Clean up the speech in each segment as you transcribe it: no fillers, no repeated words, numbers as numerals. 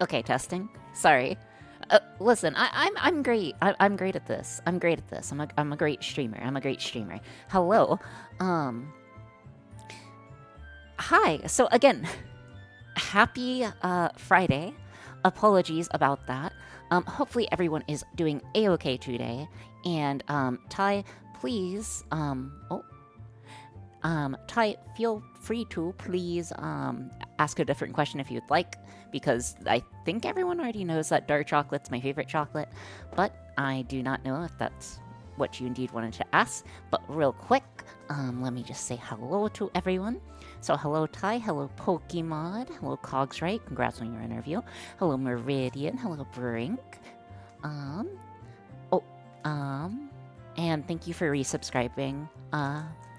Okay, testing. Sorry. Listen, I'm great. I'm great at this. I'm great at this. I'm a great streamer. I'm a great streamer. Hello. Um. Hi. So again, happy Friday. Apologies about that. Hopefully everyone is doing a-okay today. And Ty, please. Ty, feel free to please ask a different question if you'd like, because I think everyone already knows that dark chocolate's my favorite chocolate, but I do not know if that's what you indeed wanted to ask. But real quick, let me just say hello to everyone. So hello Ty, hello Pokemon, hello Cogsright, congrats on your interview. Hello Meridian, hello Brink. Um, oh, and thank you for resubscribing.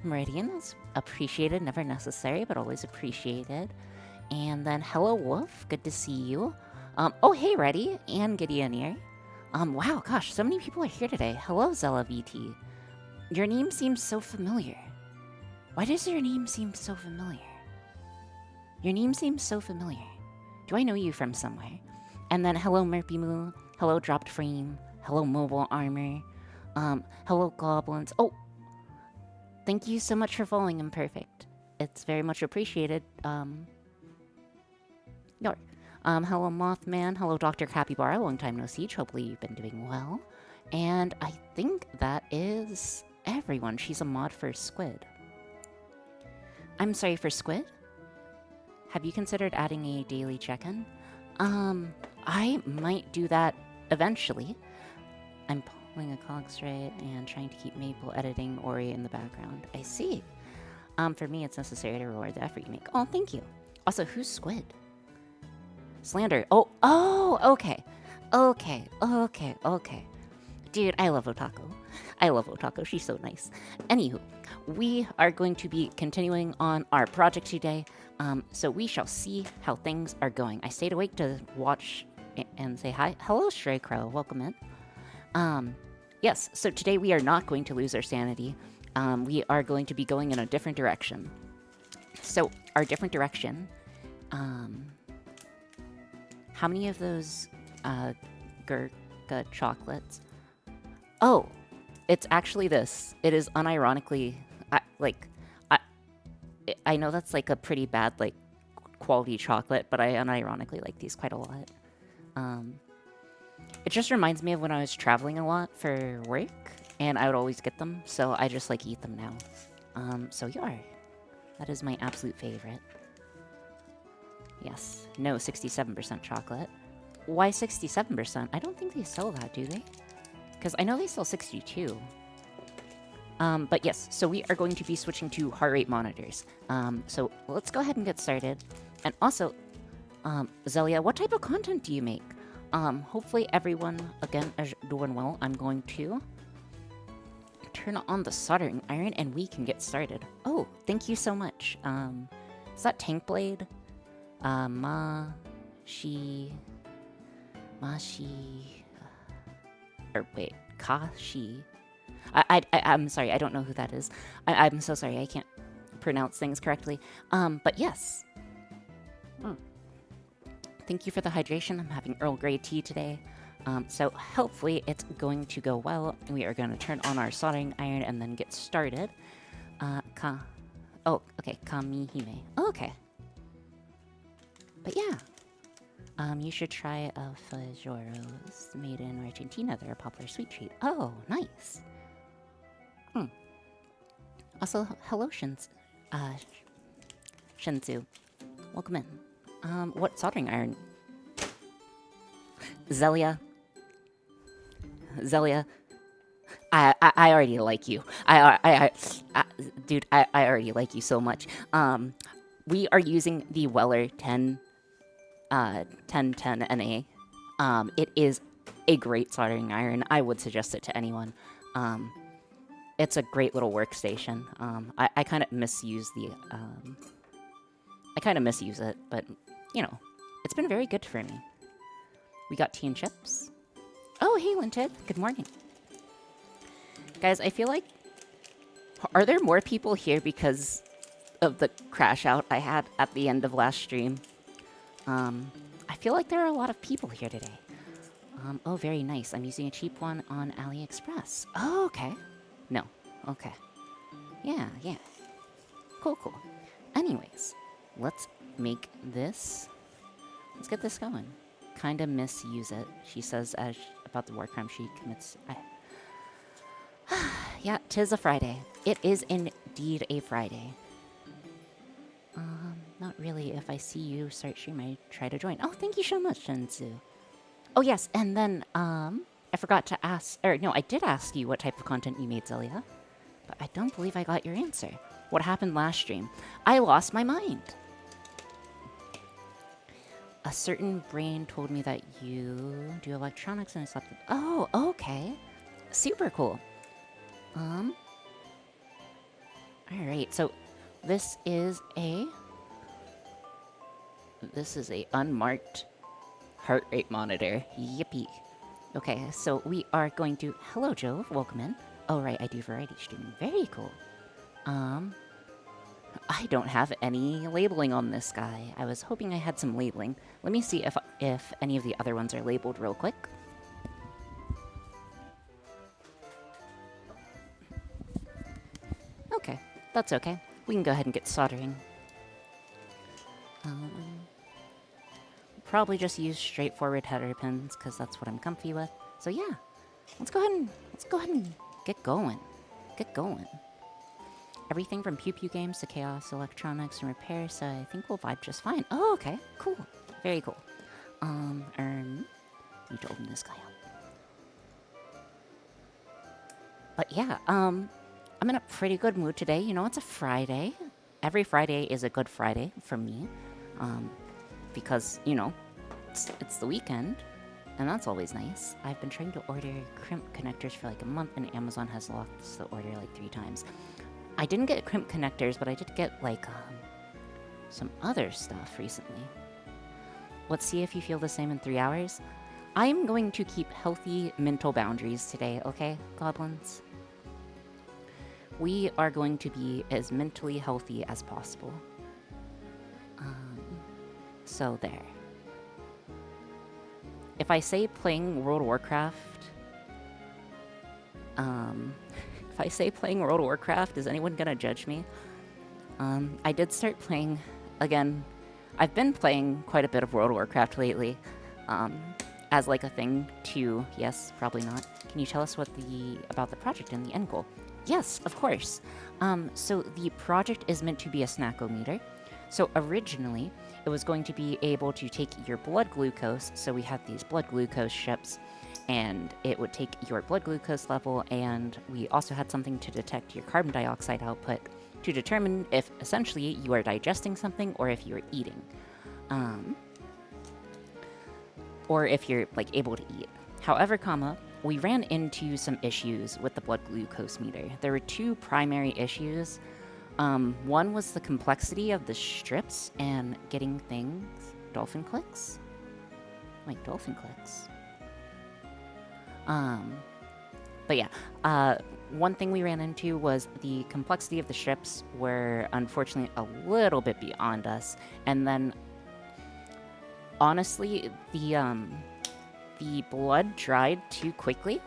Meridian is appreciated, never necessary, but always appreciated. And then hello Wolf, good to see you. Oh hey Reddy and Gideon here. Wow, gosh, so many people are here today. Hello Zella VT. Your name seems so familiar. Why does your name seem so familiar? Your name seems so familiar. Do I know you from somewhere? And then hello Murpy Moo, hello Dropped Frame, hello Mobile Armor, hello Goblins. Oh, thank you so much for following Imperfect. It's very much appreciated. Hello Mothman, hello Dr. Capybara, long time no see. Hopefully you've been doing well. And I think that is everyone. She's a mod for Squid. I'm sorry, for Squid? Have you considered adding a daily check-in? I might do that eventually. I'm pulling a Cogsright and trying to keep Maple editing Ori in the background. I see. For me, it's necessary to reward the effort you make. Oh, thank you. Also, who's Squid? Slander. Oh, okay. Okay. Dude, I love Otako. She's so nice. Anywho, we are going to be continuing on our project today. So we shall see how things are going. I stayed awake to watch and say hi. Hello, Stray Crow. Welcome in. Yes, so today we are not going to lose our sanity. We are going to be going in a different direction. So, our different direction. How many of those Gurkha chocolates? Oh, it's actually this. It is unironically, I know that's like a pretty bad like quality chocolate, but I unironically like these quite a lot. It just reminds me of when I was traveling a lot for work, and I would always get them, so I just like eat them now. So yeah, that is my absolute favorite. Yes, no 67% chocolate. Why 67%? I don't think they sell that, do they? Because I know they sell 62. But yes, so we are going to be switching to heart rate monitors. So let's go ahead and get started. And also, Zelia, what type of content do you make? Hopefully everyone, again, is doing well. I'm going to turn on the soldering iron and we can get started. Oh, thank you so much. Is that Tank Blade? Mashi... Or wait, Kashi. I'm sorry, I don't know who that is. I'm so sorry, I can't pronounce things correctly. But yes. Thank you for the hydration. I'm having Earl Grey tea today. So hopefully it's going to go well. We are going to turn on our soldering iron and then get started. Oh, okay, Kamihime. Oh, okay. But yeah. You should try Fajoros made in Argentina. They're a popular sweet treat. Oh, nice. Also, hello, Shinzu. Welcome in. What soldering iron? Zelia. I already like you. Dude, I already like you so much. We are using the Weller 1010 NA. It is a great soldering iron. I would suggest it to anyone. It's a great little workstation. I kind of misuse it, but you know, it's been very good for me. We got tea and chips. Oh, hey, Linted. Good morning. Guys, I feel like... Are there more people here because of the crash out I had at the end of last stream? I I feel like there are a lot of people here today. Oh, very nice. I'm using a cheap one on AliExpress. Oh, okay. No. Okay. Yeah, yeah. Cool, cool. Anyways, let's make this. Let's get this going. Kinda misuse it, she says as about the war crime she commits. Yeah, 'tis a Friday. It is indeed a Friday. Not really. If I see you start stream, I try to join. Oh, thank you so much, Shensu. Oh, yes, and then, I forgot to ask, or no, I did ask you what type of content you made, Zelia, but I don't believe I got your answer. What happened last stream? I lost my mind. A certain brain told me that you do electronics and stuff. Oh, okay. Super cool. Alright, so this is a unmarked heart rate monitor. Yippee. Okay, so we are going to... Hello, Jove. Welcome in. Oh, right, I do variety streaming. Very cool. I don't have any labeling on this guy. I was hoping I had some labeling. Let me see if any of the other ones are labeled real quick. Okay, that's okay. We can go ahead and get soldering. Probably just use straightforward header pins because that's what I'm comfy with. So yeah, let's go ahead and get going. Get going. Everything from Pew Pew games to chaos, electronics, and repair, so I think we'll vibe just fine. Oh, okay. Cool. Very cool. Need to open this guy up. But yeah, I'm in a pretty good mood today. You know, it's a Friday. Every Friday is a good Friday for me. Because, you know, it's the weekend, and that's always nice. I've been trying to order crimp connectors for like a month, and Amazon has locked the order like 3 times. I didn't get crimp connectors, but I did get, like, some other stuff recently. Let's see if you feel the same in 3 hours. I'm going to keep healthy mental boundaries today, okay, goblins? We are going to be as mentally healthy as possible. So there. If I say playing World of Warcraft... if I say playing World of Warcraft, is anyone gonna judge me? I did start playing... Again, I've been playing quite a bit of World of Warcraft lately. As like a thing to... Yes, probably not. Can you tell us about the project and the end goal? Yes, of course. So the project is meant to be a snackometer. So originally, it was going to be able to take your blood glucose, so we had these blood glucose ships, and it would take your blood glucose level, and we also had something to detect your carbon dioxide output to determine if, essentially, you are digesting something or if you're eating. Or if you're, like, able to eat. However, we ran into some issues with the blood glucose meter. There were 2 primary issues. One was the complexity of the strips and getting things... Dolphin clicks? Like dolphin clicks. But yeah, one thing we ran into was the complexity of the strips were unfortunately a little bit beyond us. And then, honestly, the blood dried too quickly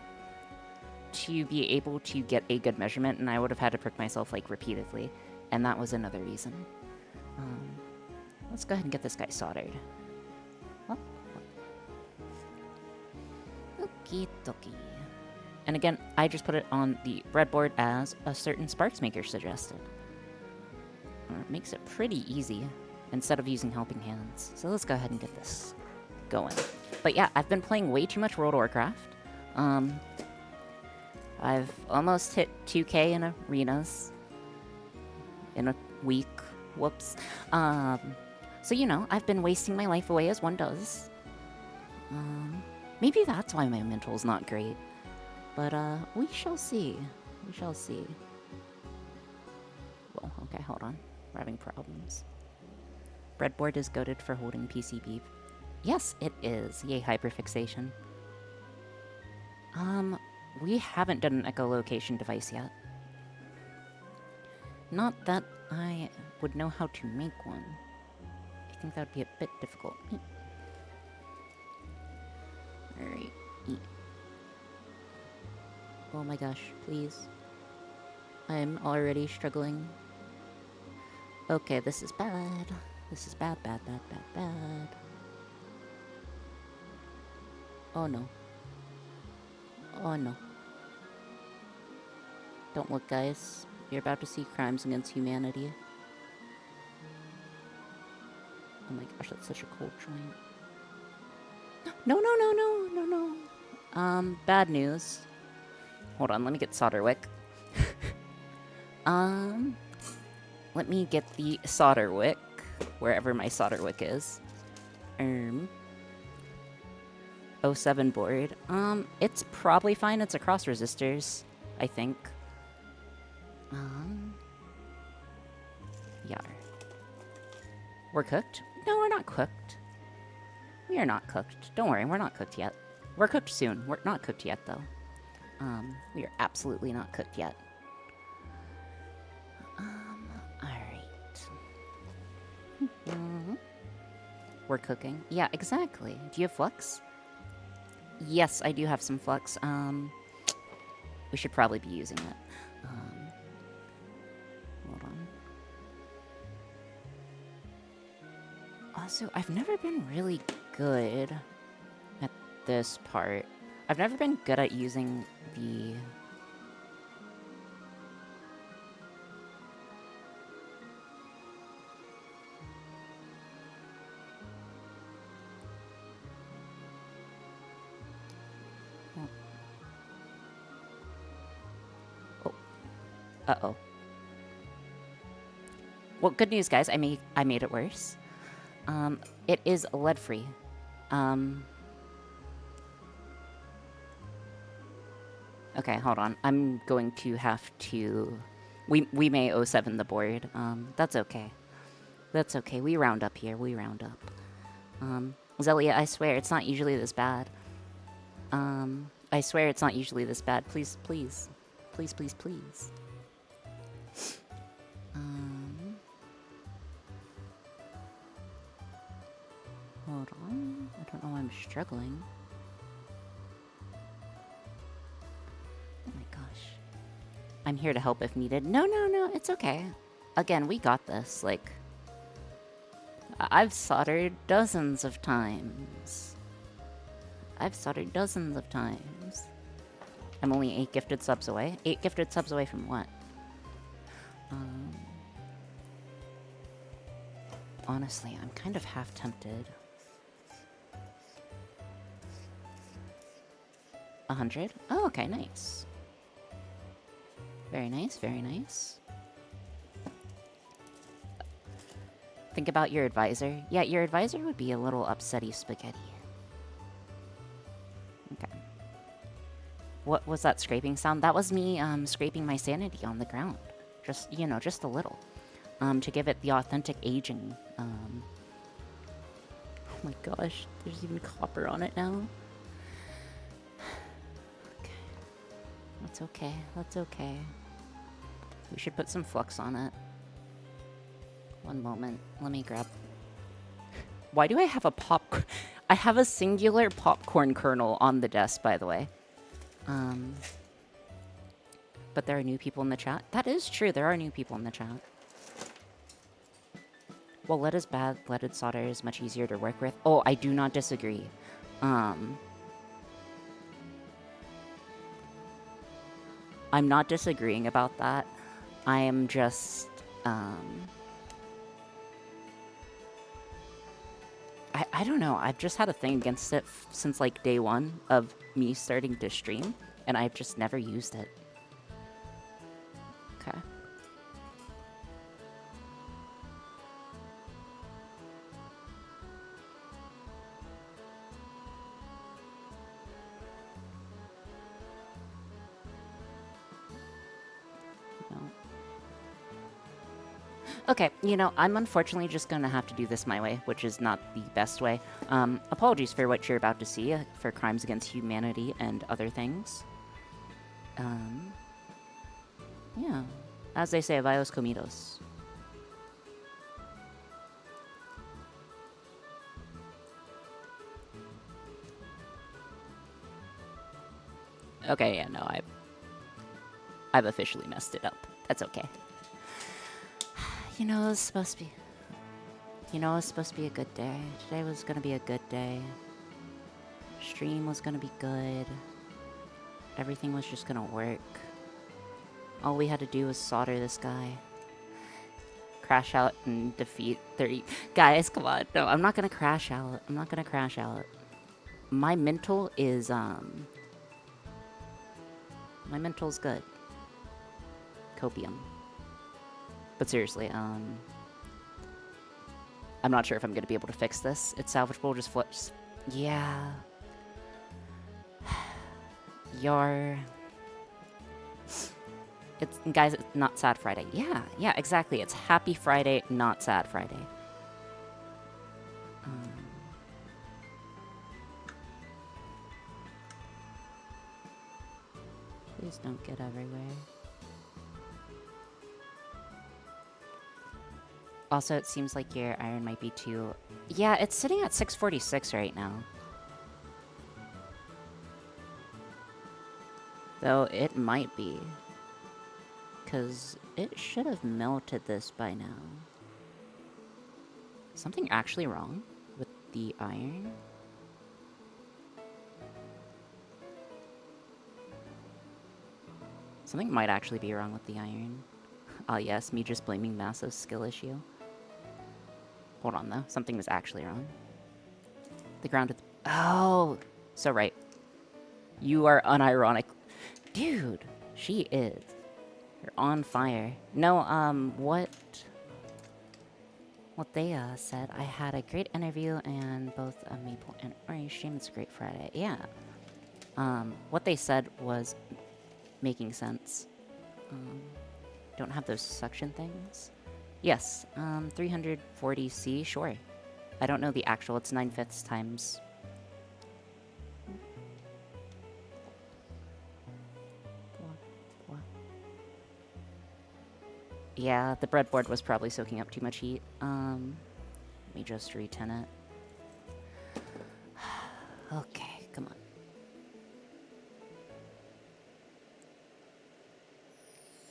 to be able to get a good measurement, and I would have had to prick myself, like, repeatedly. And that was another reason. Let's go ahead and get this guy soldered. Oh. Okie dokie. And again, I just put it on the breadboard as a certain Sparks Maker suggested. It makes it pretty easy instead of using helping hands. So let's go ahead and get this going. But yeah, I've been playing way too much World of Warcraft. I've almost hit 2K in arenas in a week. Whoops. So, you know, I've been wasting my life away as one does. Maybe that's why my mental's not great. But, we shall see. We shall see. Well, okay, hold on. We're having problems. Breadboard is goated for holding PCB. Yes, it is. Yay, hyperfixation. We haven't done an echolocation device yet. Not that I would know how to make one. I think that would be a bit difficult. Oh my gosh, please. I'm already struggling. Okay, this is bad. This is bad, bad, bad, bad, bad. Oh no. Oh no. Don't look, guys. You're about to see crimes against humanity. Oh my gosh, that's such a cold joint. No, no, no, no, no, no. Bad news. Hold on, let me get solder wick. Let me get the solder wick, wherever my solder wick is. 07 board. It's probably fine. It's across resistors, I think. Yeah. We're cooked? No, we're not cooked. We are not cooked. Don't worry, we're not cooked yet. We're cooked soon. We're not cooked yet, though. We are absolutely not cooked yet. Alright. We're cooking. Yeah, exactly. Do you have flux? Yes, I do have some flux. We should probably be using it. Hold on. Also, I've never been really good at this part. I've never been good at using the... Uh-oh. Well, good news, guys. I made it worse. It is lead-free. Okay, hold on. I'm going to have to... We may 07 the board. That's okay. That's okay. We round up here. We round up. Zelia, I swear, it's not usually this bad. I swear it's not usually this bad. Please, please. Please, please, please. Hold on. I don't know why I'm struggling. Oh my gosh. I'm here to help if needed. No, no, no. It's okay. Again, we got this. Like, I've soldered dozens of times. I've soldered dozens of times. I'm only 8 gifted subs away. 8 gifted subs away from what? Honestly, I'm kind of half tempted. 100? Oh, okay, nice. Very nice, very nice. Think about your advisor. Yeah, your advisor would be a little upsetty spaghetti. Okay. What was that scraping sound? That was me scraping my sanity on the ground. Just, you know, just a little. To give it the authentic aging. Oh my gosh, there's even copper on it now. Okay. That's okay, that's okay. We should put some flux on it. One moment, let me grab... Why do I have a I have a singular popcorn kernel on the desk, by the way. But there are new people in the chat. That is true, there are new people in the chat. Well, lead is bad. Leaded solder is much easier to work with. Oh, I do not disagree. I'm not disagreeing about that. I am just... I don't know. I've just had a thing against it since, like, day one of me starting to stream. And I've just never used it. Okay. Okay, you know, I'm unfortunately just gonna have to do this my way, which is not the best way. Apologies for what you're about to see, for crimes against humanity and other things. Yeah. As they say, vayos comidos. Okay, yeah, no, I've officially messed it up. That's okay. You know, it was supposed to be... You know, it was supposed to be a good day. Today was gonna be a good day. Stream was gonna be good. Everything was just gonna work. All we had to do was solder this guy. Crash out and defeat 30... Guys, come on. No, I'm not gonna crash out. I'm not gonna crash out. My mental is, My mental's good. Copium. But seriously, I'm not sure if I'm gonna be able to fix this. It's salvageable, just flips. Yeah. Guys, it's not Sad Friday. Yeah, exactly. It's Happy Friday, not Sad Friday. Please don't get everywhere. Also, it seems like your iron might be too... Yeah, it's sitting at 646 right now. Though it might be. Because it should have melted this by now. Is something actually wrong with the iron? Something might actually be wrong with the iron. Ah, yes, me just blaming massive skill issue. Hold on, though. Something was actually wrong. The ground... Oh! So right. You are unironic. Dude, she is. You're on fire. No, what they, said, I had a great interview and both a Maple and Orange stream. It's a great Friday. Yeah. What they said was making sense. Don't have those suction things. Yes, 340C, sure. I don't know the actual, it's 9/5 times. Yeah, the breadboard was probably soaking up too much heat. Let me just re-tin it. Okay, come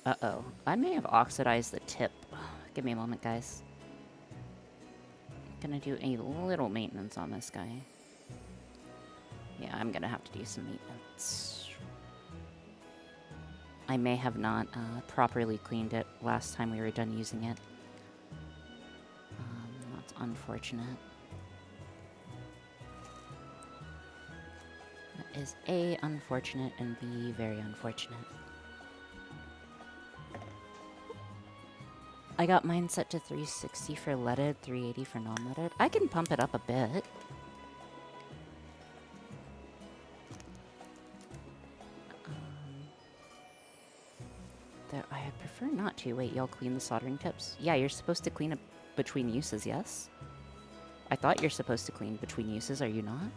on. Uh-oh. I may have oxidized the tip. Give me a moment, guys. Gonna do a little maintenance on this guy. Yeah, I'm gonna have to do some maintenance. I may have not properly cleaned it last time we were done using it. That's unfortunate. That is A, unfortunate, and B, very unfortunate. I got mine set to 360 for leaded, 380 for non-leaded. I can pump it up a bit. Though I prefer not to. Wait, y'all clean the soldering tips? Yeah, you're supposed to clean it between uses, yes? I thought you're supposed to clean between uses, are you not?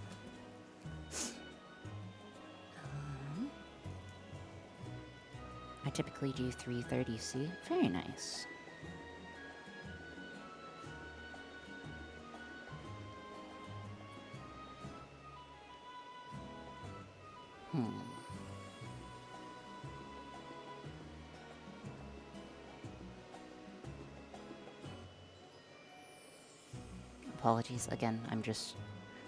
I typically do 330C. Very nice. Apologies. Again, I'm just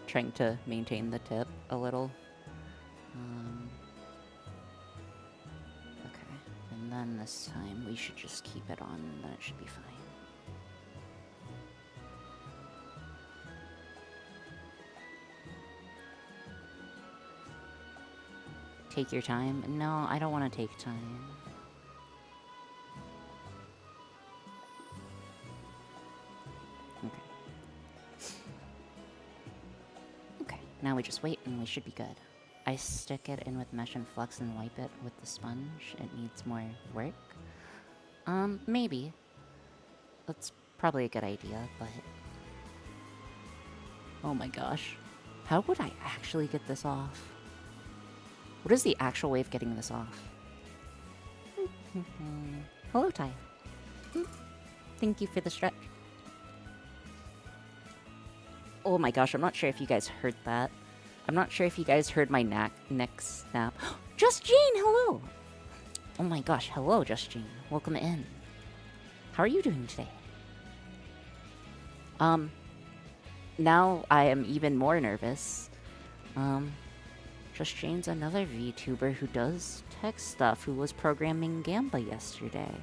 trying to maintain the tip a little. Okay. And then this time we should just keep it on and then it should be fine. Take your time? No, I don't want to take time. Okay, now we just wait and we should be good. I stick it in with mesh and flux and wipe it with the sponge. It needs more work. Maybe. That's probably a good idea, but... Oh my gosh. How would I actually get this off? What is the actual way of getting this off? Hello, Ty. Thank you for the stretch. Oh my gosh, I'm not sure if you guys heard that. I'm not sure if you guys heard my neck snap. Just Jane, hello! Oh my gosh, hello, Justine. Welcome in. How are you doing today? Now I am even more nervous. Justine's another VTuber who does tech stuff who was programming Gamba yesterday.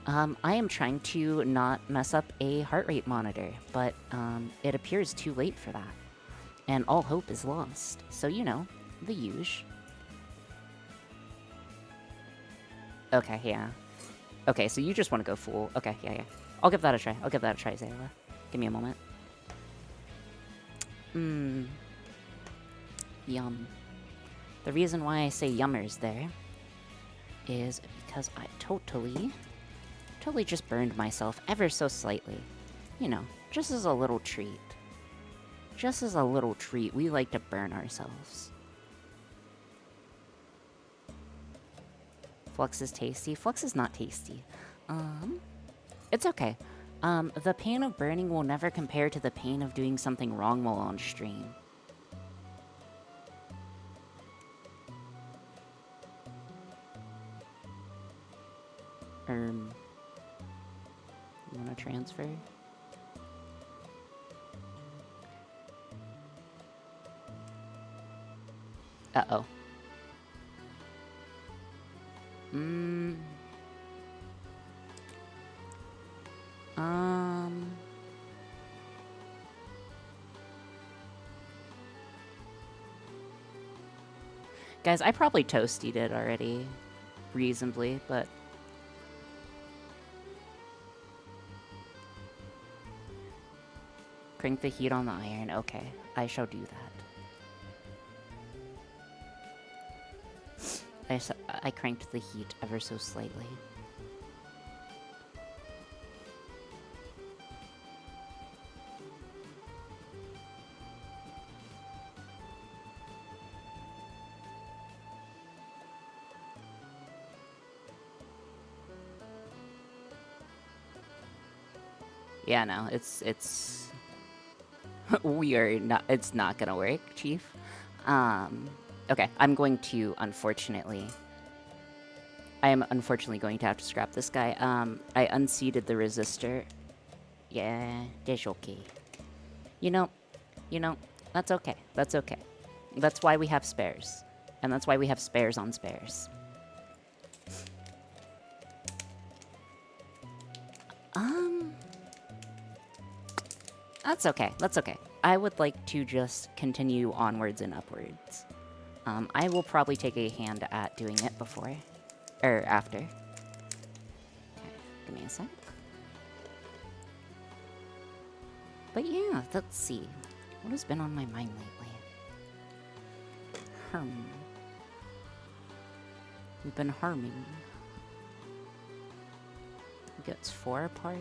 I am trying to not mess up a heart rate monitor, but it appears too late for that. And all hope is lost. So, you know, the usual. Okay, yeah. Okay, so you just want to go full. Okay, yeah. I'll give that a try. Zayla. Give me a moment. Yum. The reason why I say yummers there is because I totally just burned myself ever so slightly. You know, just as a little treat. Just as a little treat, we like to burn ourselves. Flux is tasty. Flux is not tasty. It's okay. The pain of burning will never compare to the pain of doing something wrong while on stream. You wanna transfer? Uh-oh. Guys, I probably toasted it already, reasonably, but... Crank the heat on the iron. Okay, I shall do that. I cranked the heat ever so slightly. Yeah, no, it's it's not gonna work, Chief. Okay, I am unfortunately going to have to scrap this guy. I unseated the resistor. Yeah, that's okay. You know, that's okay. That's okay. That's why we have spares. And that's why we have spares on spares. That's okay. That's okay. I would like to just continue onwards and upwards. I will probably take a hand at doing it before. Or after. Okay, give me a sec. But yeah, let's see. What has been on my mind lately? We've been harming. It gets 4 apart.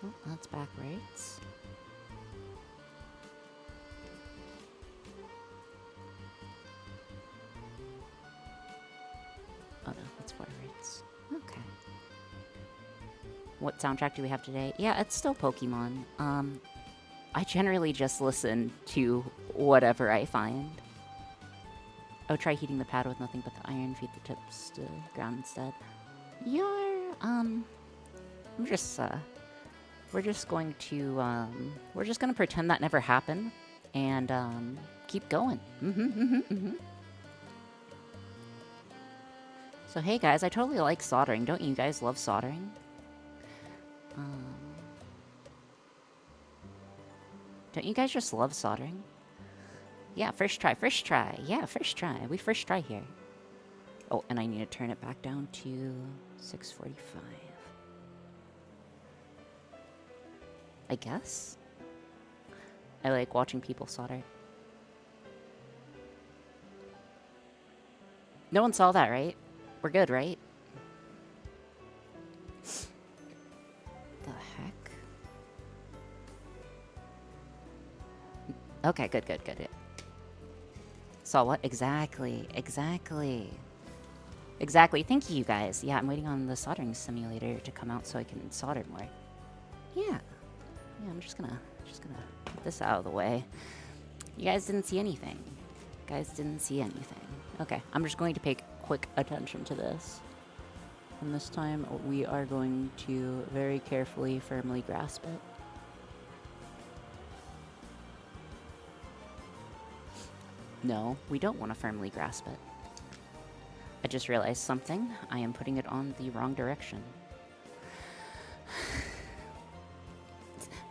Oh, that's backwards. Oh no, that's forwards. Okay. What soundtrack do we have today? Yeah, it's still Pokemon. I generally just listen to whatever I find. Oh, try heating the pad with nothing but the iron. Feed the tips to ground instead. We're just going to pretend that never happened and keep going. So hey guys, I totally like soldering. Don't you guys love soldering? Don't you guys just love soldering? Yeah, first try. Yeah, first try. We first try here. Oh, and I need to turn it back down to 645. I guess? I like watching people solder. No one saw that, right? We're good, right? The heck? Okay, good. Saw what? Exactly. Thank you guys. Yeah, I'm waiting on the soldering simulator to come out so I can solder more. Yeah, I'm just gonna get this out of the way. You guys didn't see anything. Guys didn't see anything. Okay, I'm just going to pay quick attention to this. And this time we are going to very carefully, firmly grasp it. No, we don't want to firmly grasp it. I just realized something. I am putting it on the wrong direction.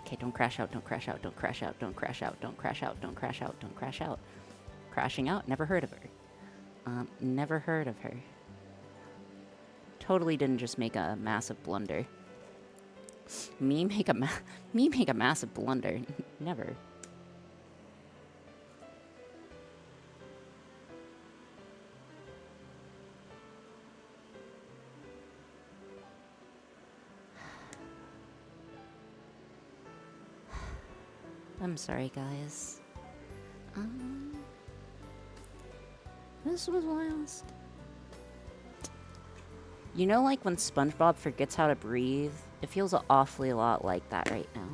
Okay, don't crash out, don't crash out, don't crash out, don't crash out, don't crash out, don't crash out, don't crash out. Crashing out? Never heard of her. Never heard of her. Totally didn't just make a massive blunder. Me make a massive blunder. Never. I'm sorry, guys. This was wild. You know, like when SpongeBob forgets how to breathe? It feels awfully a lot like that right now.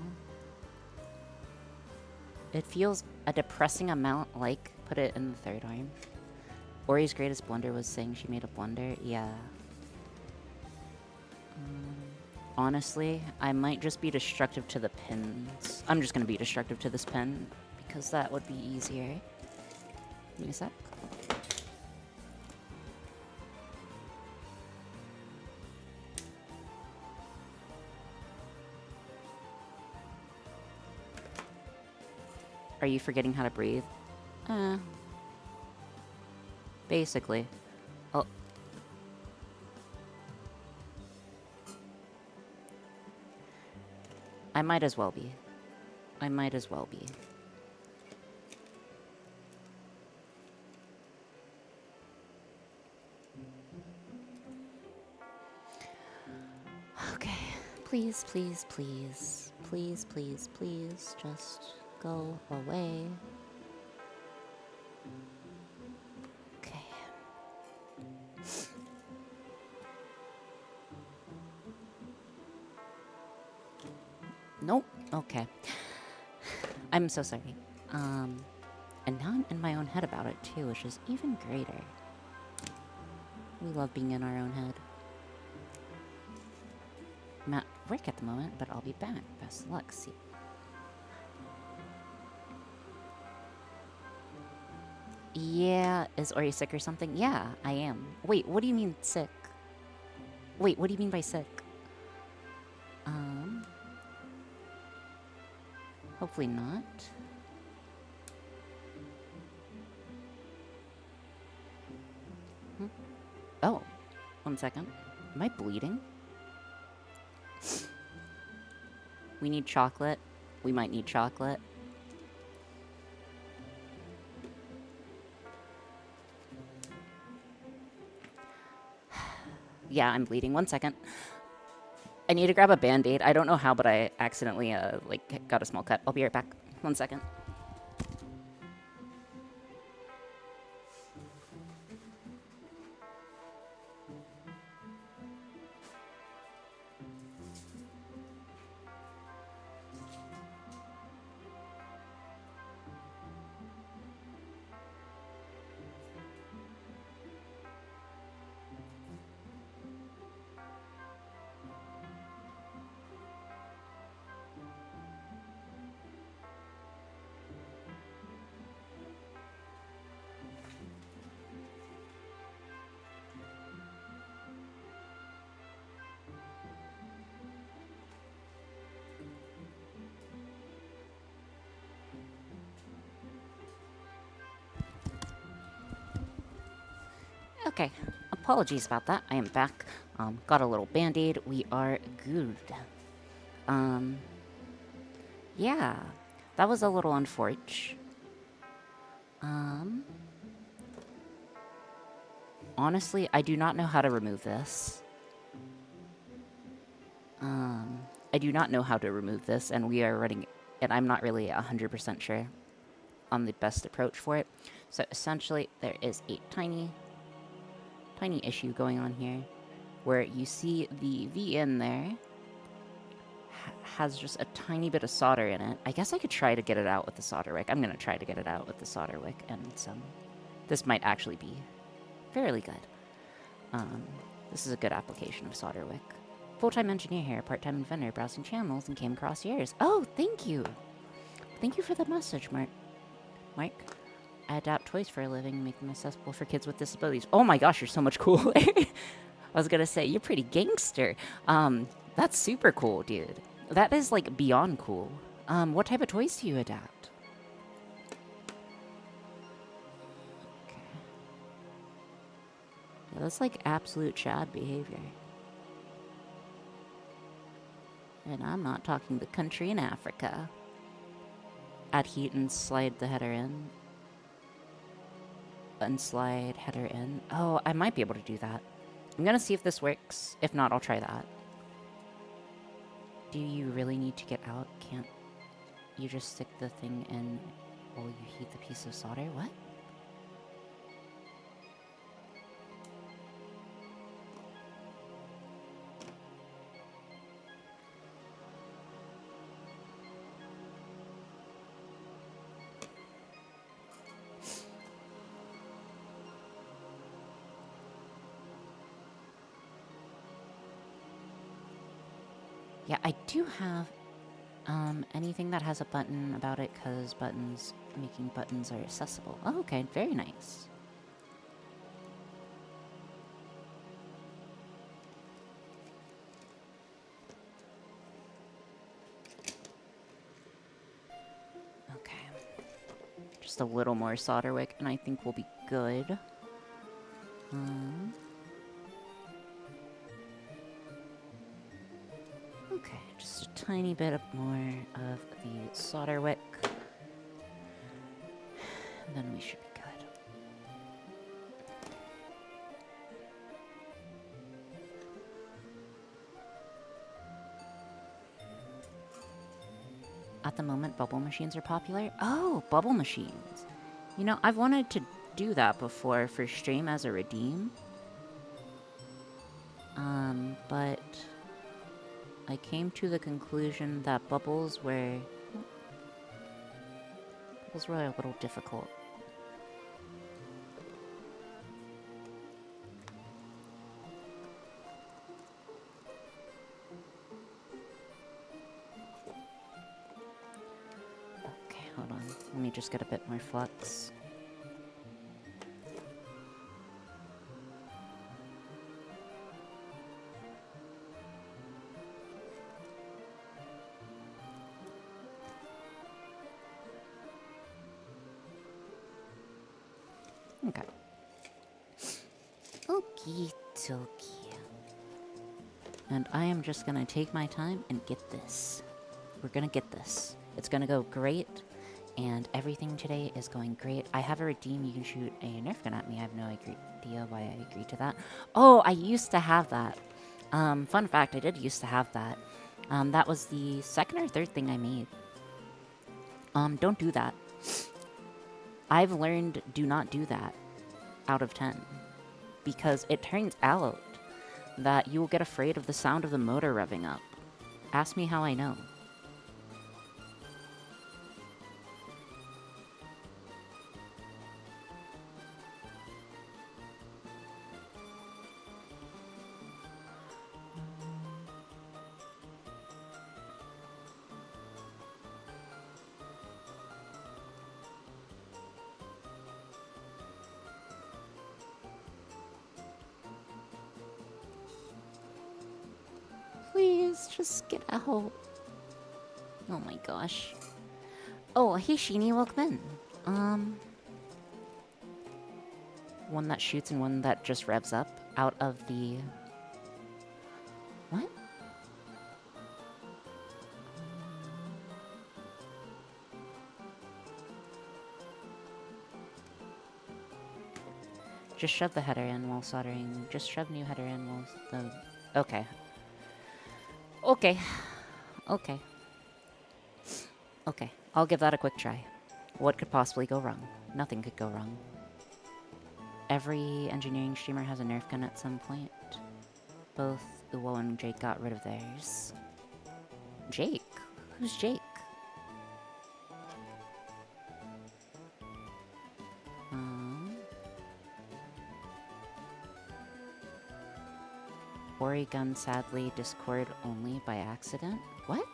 It feels a depressing amount like put it in the third arm. Ori's greatest blunder was saying she made a blunder. Yeah. Honestly, I might just be destructive to the pins. I'm just gonna be destructive to this pin because that would be easier. Give me a sec. Are you forgetting how to breathe? Basically. Oh. I might as well be. I might as well be. Okay. Please, please, please. Please, please, please. Just go away. Okay. Nope. Okay. I'm so sorry. And now I'm in my own head about it too, which is even greater. We love being in our own head. I'm at work at the moment, but I'll be back. Best of luck. See. Yeah, is Ori sick or something? Yeah, I am. Wait, what do you mean sick? Wait, what do you mean by sick? Hopefully not. Oh, 1 second. Am I bleeding? We need chocolate. We might need chocolate. Yeah, I'm bleeding. 1 second. I need to grab a band-aid. I don't know how, but I accidentally, got a small cut. I'll be right back. 1 second. Okay, apologies about that. I am back. Got a little band-aid. We are good. Yeah, that was a little unfortunate. Honestly, I do not know how to remove this. I do not know how to remove this, and we are running, and I'm not really 100% sure on the best approach for it. So essentially, there is a tiny issue going on here, where you see the V in there has just a tiny bit of solder in it. I guess I could try to get it out with the solder wick. I'm going to try to get it out with the solder wick and some. This might actually be fairly good. This is a good application of solder wick. Full-time engineer here, part-time inventor, browsing channels, and came across yours. Oh, thank you. Thank you for the message, Mark. I adapt toys for a living, make them accessible for kids with disabilities. Oh my gosh, you're so much cooler. I was gonna say, you're pretty gangster. That's super cool, dude. That is, like, beyond cool. What type of toys do you adapt? Okay. Yeah, that's, like, absolute Chad behavior. And I'm not talking the country in Africa. Add heat and slide the header in. And slide header in. Oh, I might be able to do that. I'm gonna see if this works. If not, I'll try that. Do you really need to get out? Can't you just stick the thing in while you heat the piece of solder? What? Yeah, I do have anything that has a button about it, because making buttons are accessible. Oh, okay, very nice. Okay. Just a little more solder wick, and I think we'll be good. Okay, just a tiny bit more of the solder wick. And then we should be good. At the moment, bubble machines are popular. Oh, bubble machines. You know, I've wanted to do that before for stream as a redeem. But I came to the conclusion that bubbles were a little difficult. Okay, hold on. Let me just get a bit more flux. Okay. Okie dokie. And I am just gonna take my time and get this. We're gonna get this. It's gonna go great, and everything today is going great. I have a redeem. You can shoot a Nerf gun at me. I have no idea why I agreed to that. Oh, I used to have that. Fun fact, I did used to have that. That was the second or third thing I made. Don't do that. I've learned do not do that out of 10. Because it turns out that you will get afraid of the sound of the motor revving up. Ask me how I know. Please, just get out. Oh my gosh. Oh, hey Sheeny, welcome in. One that shoots and one that just revs up out of the... What? Just shove the header in while soldering. Just shove new header in while... Okay. Okay. Okay. Okay. I'll give that a quick try. What could possibly go wrong? Nothing could go wrong. Every engineering streamer has a Nerf gun at some point. Both Uwo and Jake got rid of theirs. Jake? Who's Jake? Oregon sadly Discord only by accident? What?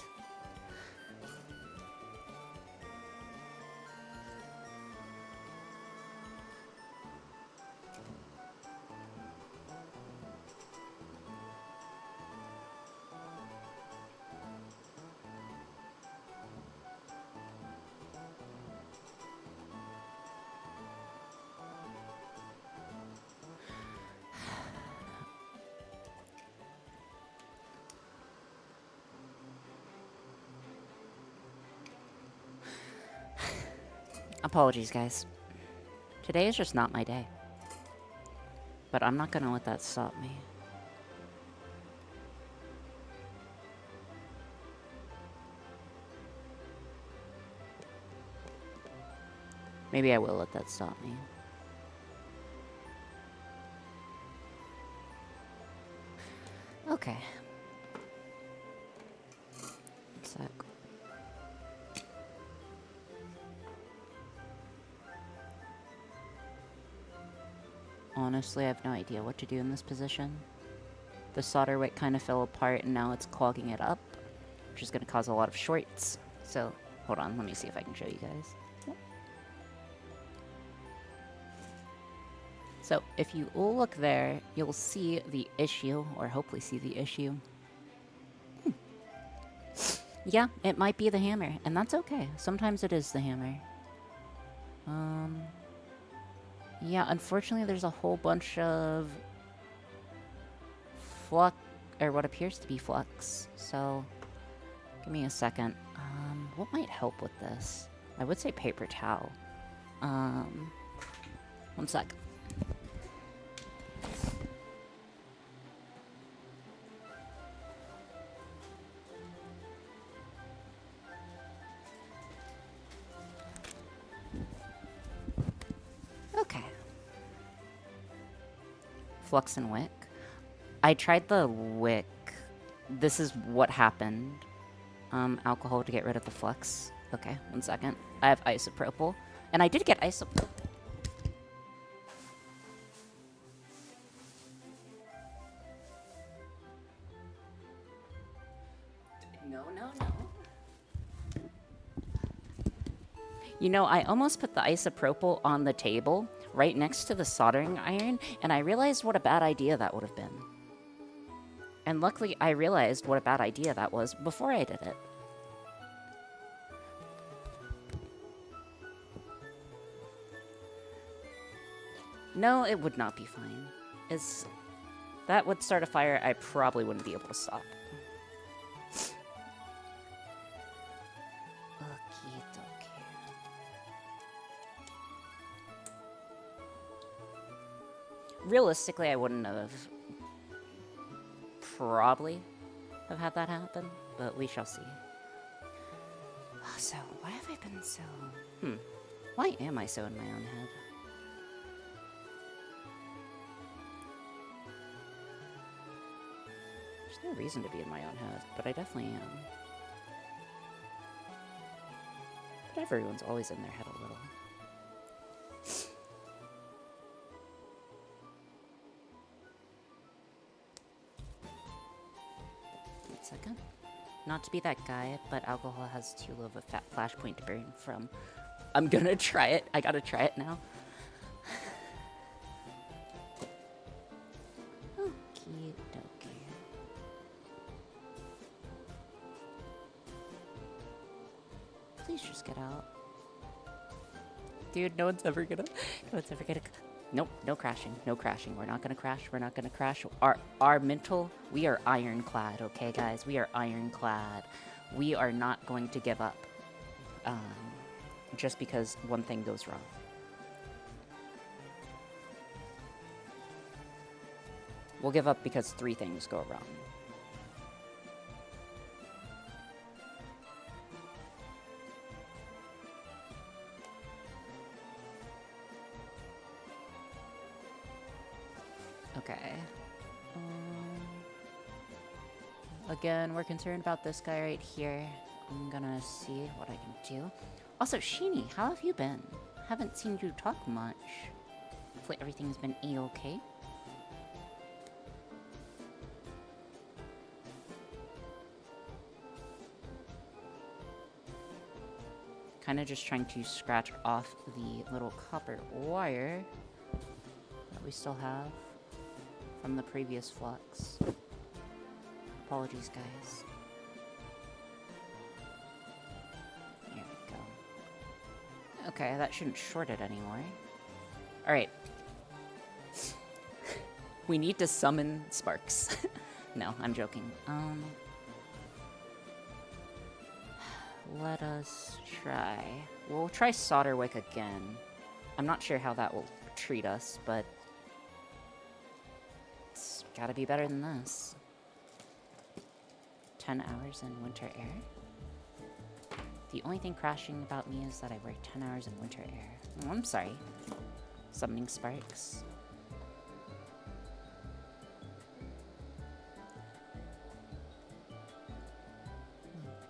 Apologies, guys. Today is just not my day. But I'm not gonna let that stop me. Maybe I will let that stop me. Okay. One sec. Honestly, I have no idea what to do in this position. The solder wick kind of fell apart and now it's clogging it up, which is going to cause a lot of shorts. So, hold on, let me see if I can show you guys. So, if you all look there, you'll see the issue, or hopefully see the issue. Yeah, it might be the hammer, and that's okay. Sometimes it is the hammer. Yeah, unfortunately there's a whole bunch of flux, or what appears to be flux. So, give me a second. What might help with this? I would say paper towel. One sec. Okay. Flux and wick. I tried the wick. This is what happened. Alcohol to get rid of the flux. Okay, one second. I have isopropyl. And I did get isopropyl. No. You know, I almost put the isopropyl on the table right next to the soldering iron, and I realized what a bad idea that would have been. And luckily, I realized what a bad idea that was before I did it. No, it would not be fine. That would start a fire I probably wouldn't be able to stop. Realistically, I wouldn't have probably have had that happen, but we shall see. So, why have I been so... Why am I so in my own head? There's no reason to be in my own head, but I definitely am. But everyone's always in their head a little. Second. Not to be that guy, but alcohol has too low of a fat flashpoint to burn from. I'm gonna try it. I gotta try it now. Okie dokie. Please just get out. Dude, no one's ever gonna... Nope, no crashing. No crashing. We're not gonna crash. We're not gonna crash. Our mental, we are ironclad, okay, guys? We are ironclad. We are not going to give up. Just because one thing goes wrong. We'll give up because 3 things go wrong. Okay. Again, we're concerned about this guy right here. I'm gonna see what I can do. Also, Sheeny, how have you been? Haven't seen you talk much. Hopefully everything's been a-okay. Kind of just trying to scratch off the little copper wire that we still have from the previous flux. Apologies, guys. There we go. Okay, that shouldn't short it anymore. Alright. We need to summon sparks. No, I'm joking. Let us try. We'll try Solderwick again. I'm not sure how that will treat us, but it's gotta be better than this. 10 hours in winter air? The only thing crashing about me is that I work 10 hours in winter air. Oh, I'm sorry. Summoning sparks.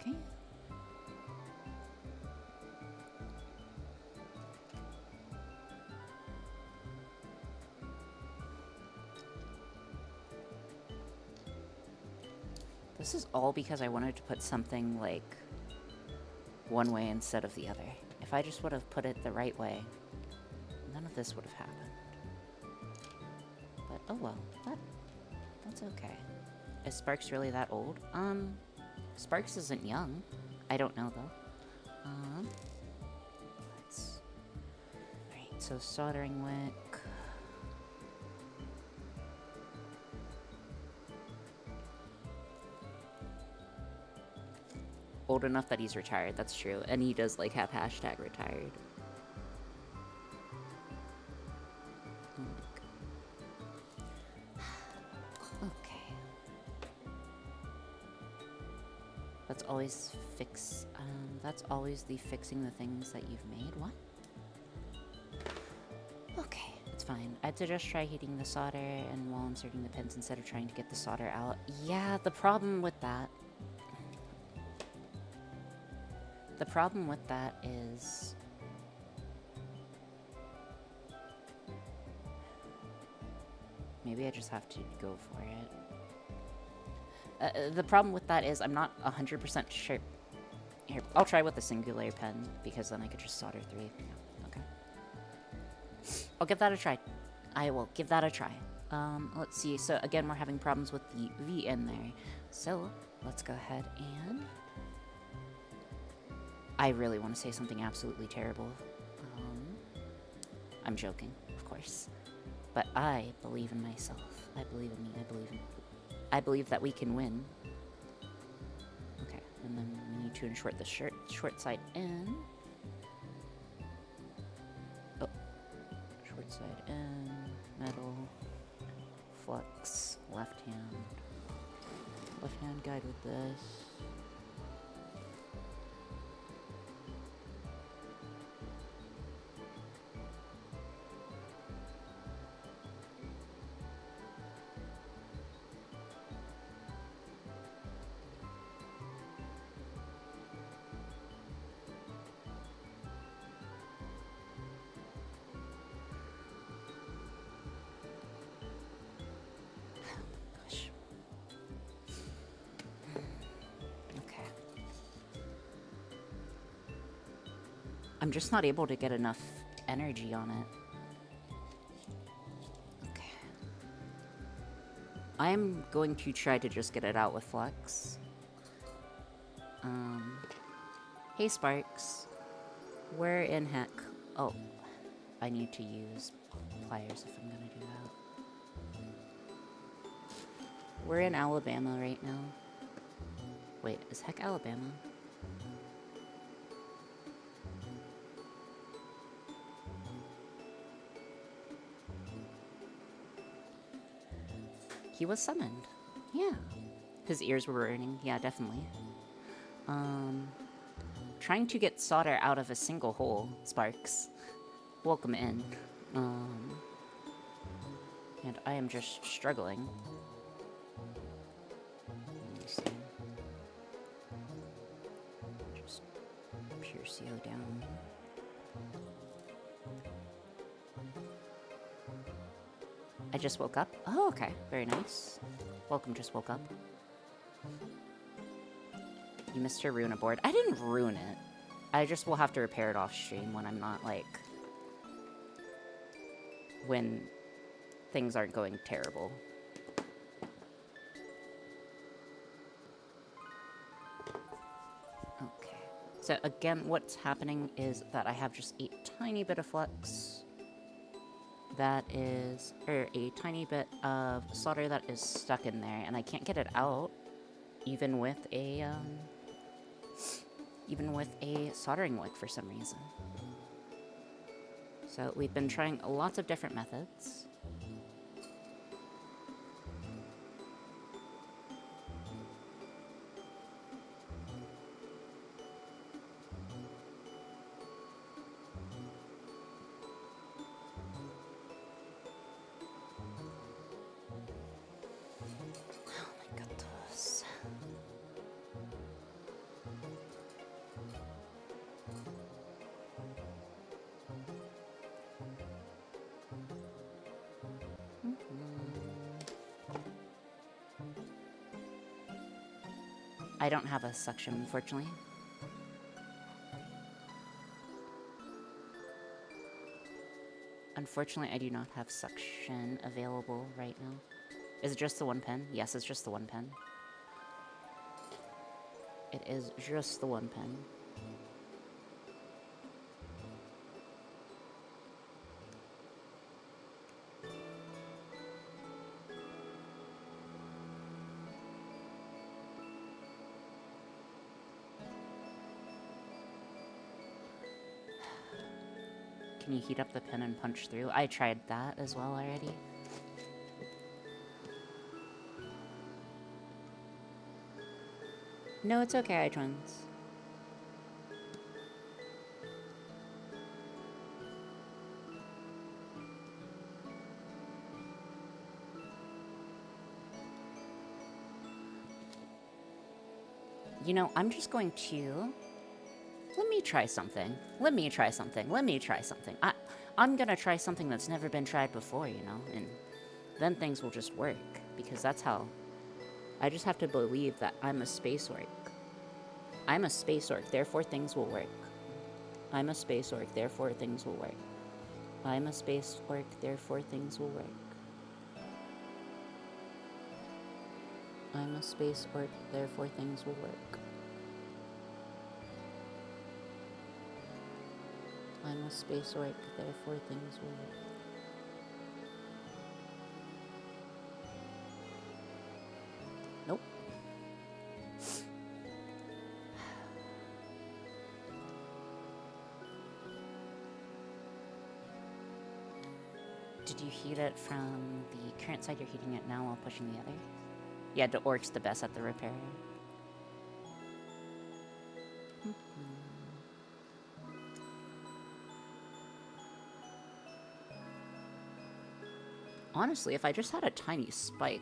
Okay. This is all because I wanted to put something, like, one way instead of the other. If I just would have put it the right way, none of this would have happened. But, oh well. That's okay. Is Sparks really that old? Sparks isn't young. I don't know, though. Alright, so soldering wick. Old enough that he's retired, that's true. And he does, like, have hashtag retired. Okay. That's always that's always the fixing the things that you've made. What? Okay, it's fine. I'd suggest try heating the solder and while inserting the pins instead of trying to get the solder out. Yeah, the problem with that is maybe I just have to go for it. The problem with that is I'm not 100% sure. Here, I'll try with the singular pen, because then I could just solder 3. Yeah, okay. I'll give that a try. I will give that a try. Let's see. So again, we're having problems with the V in there. So let's go ahead and... I really want to say something absolutely terrible. I'm joking, of course. But I believe in myself. I believe in me. I believe that we can win. Okay, and then we need to short the short side in. Oh. Short side in. Metal. Flux. Left hand. Left hand guide with this. I'm just not able to get enough energy on it. Okay. I'm going to try to just get it out with Flux. Hey Sparks. Where in heck? Oh, I need to use pliers if I'm gonna do that. We're in Alabama right now. Wait, is heck Alabama? He was summoned. Yeah. His ears were burning. Yeah, definitely. Trying to get solder out of a single hole, Sparks. Welcome in. And I am just struggling. Let me see. pure CO down. I just woke up. Oh, okay. Very nice. Welcome, just woke up. You missed your Runa board. I didn't ruin it. I just will have to repair it off stream when I'm not, like... when things aren't going terrible. Okay. So again, what's happening is that I have just a tiny bit of flux. That is... or a tiny bit of solder that is stuck in there, and I can't get it out, even with a, soldering wick for some reason. So we've been trying lots of different methods. Oh my goodness. I don't have a suction, unfortunately. Unfortunately, I do not have suction available right now. Is it just the one pen? Yes, it's just the one pen. It is just the one pen. Can you heat up the pen and punch through? I tried that as well already. No, it's okay, iTwins. You know, I'm just going to... Let me try something. Let me try something. Let me try something. I'm gonna try something that's never been tried before, you know? And then things will just work. Because that's how... I just have to believe that I'm a space orc. I'm a space orc, therefore things will work. I'm a space orc, therefore things will work. I'm a space orc, therefore things will work. I'm a space orc, therefore things will work. I'm a space orc, therefore things will work. Nope. Did you heat it from the current side? You're heating it now while pushing the other? Yeah, the orc's the best at the repair. Honestly, if I just had a tiny spike...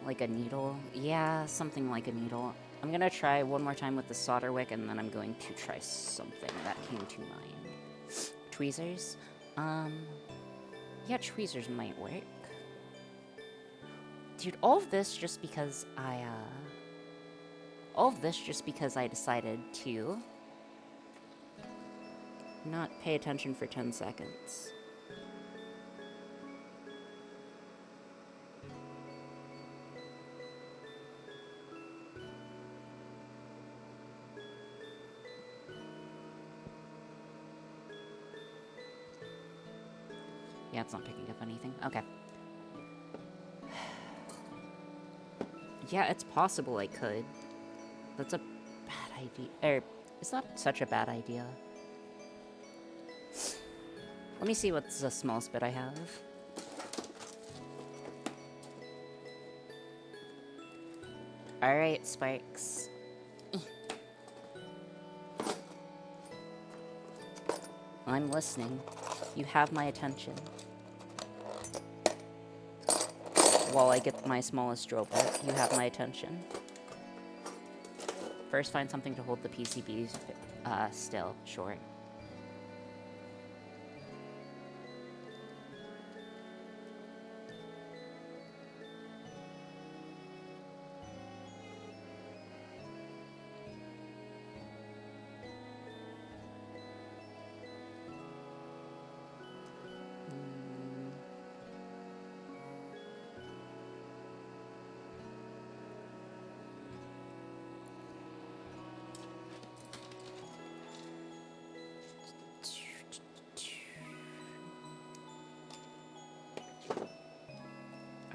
Like a needle? Yeah, something like a needle. I'm gonna try one more time with the solder wick, and then I'm going to try something that came to mind. Tweezers? Yeah, tweezers might work. Dude, all of this just because I decided to not pay attention for 10 seconds. Yeah, it's not picking up anything. Okay. Yeah, it's possible I could. That's a bad idea. It's not such a bad idea. Let me see what's the smallest bit I have. Alright, Sparks. I'm listening. You have my attention. While I get my smallest robot, you have my attention. First, find something to hold the PCBs still. Sure.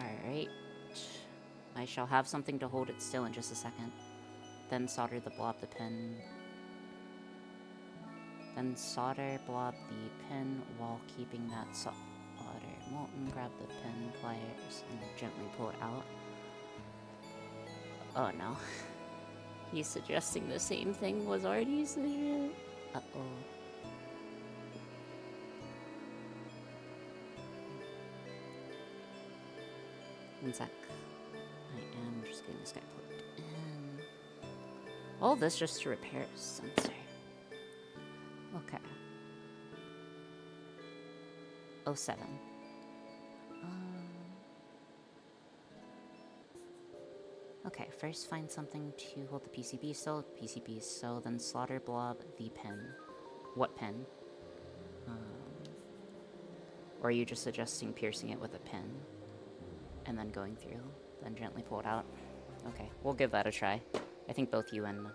Alright. I shall have something to hold it still in just a second. Then solder the blob the pin. Then solder blob the pin while keeping that solder molten. Grab the pin pliers and gently pull it out. Oh no. He's suggesting the same thing was already suggested. Uh-oh. One sec. I am just getting this guy plugged in. All this just to repair a sensor. Okay. 07. Okay, first find something to hold the PCB still. PCB still, then solder blob the pin. What pin? Or are you just suggesting piercing it with a pin? And then going through, then gently pull it out. Okay, we'll give that a try. I think both you and...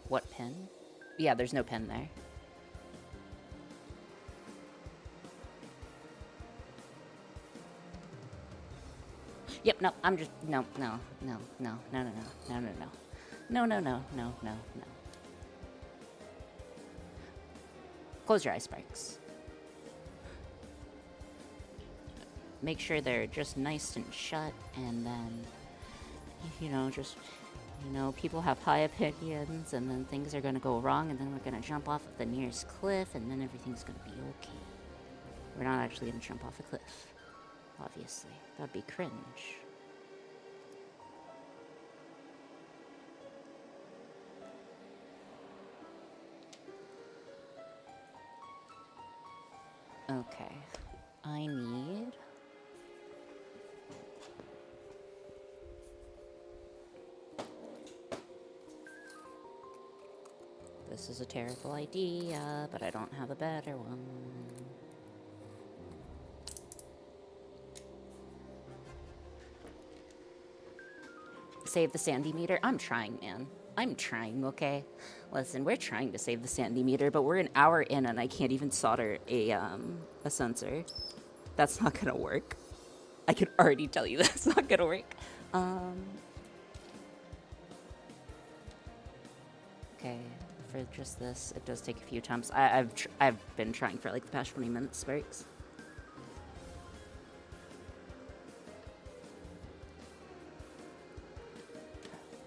What pin? Yeah, there's no pin there. Yep, no, I'm just... No. No. Close your eyes, Sparks. Make sure they're just nice and shut, and then, people have high opinions, and then things are gonna go wrong, and then we're gonna jump off of the nearest cliff, and then everything's gonna be okay. We're not actually gonna jump off a cliff, obviously. That'd be cringe. Okay, I need... This is a terrible idea, but I don't have a better one. Save the sandy meter? I'm trying, man. I'm trying, okay? Listen, we're trying to save the sandy meter, but we're an hour in and I can't even solder a sensor. That's not gonna work. I can already tell you that's not gonna work. Okay, for just this, it does take a few attempts. I've been trying for like the past 20 minutes, Sparks.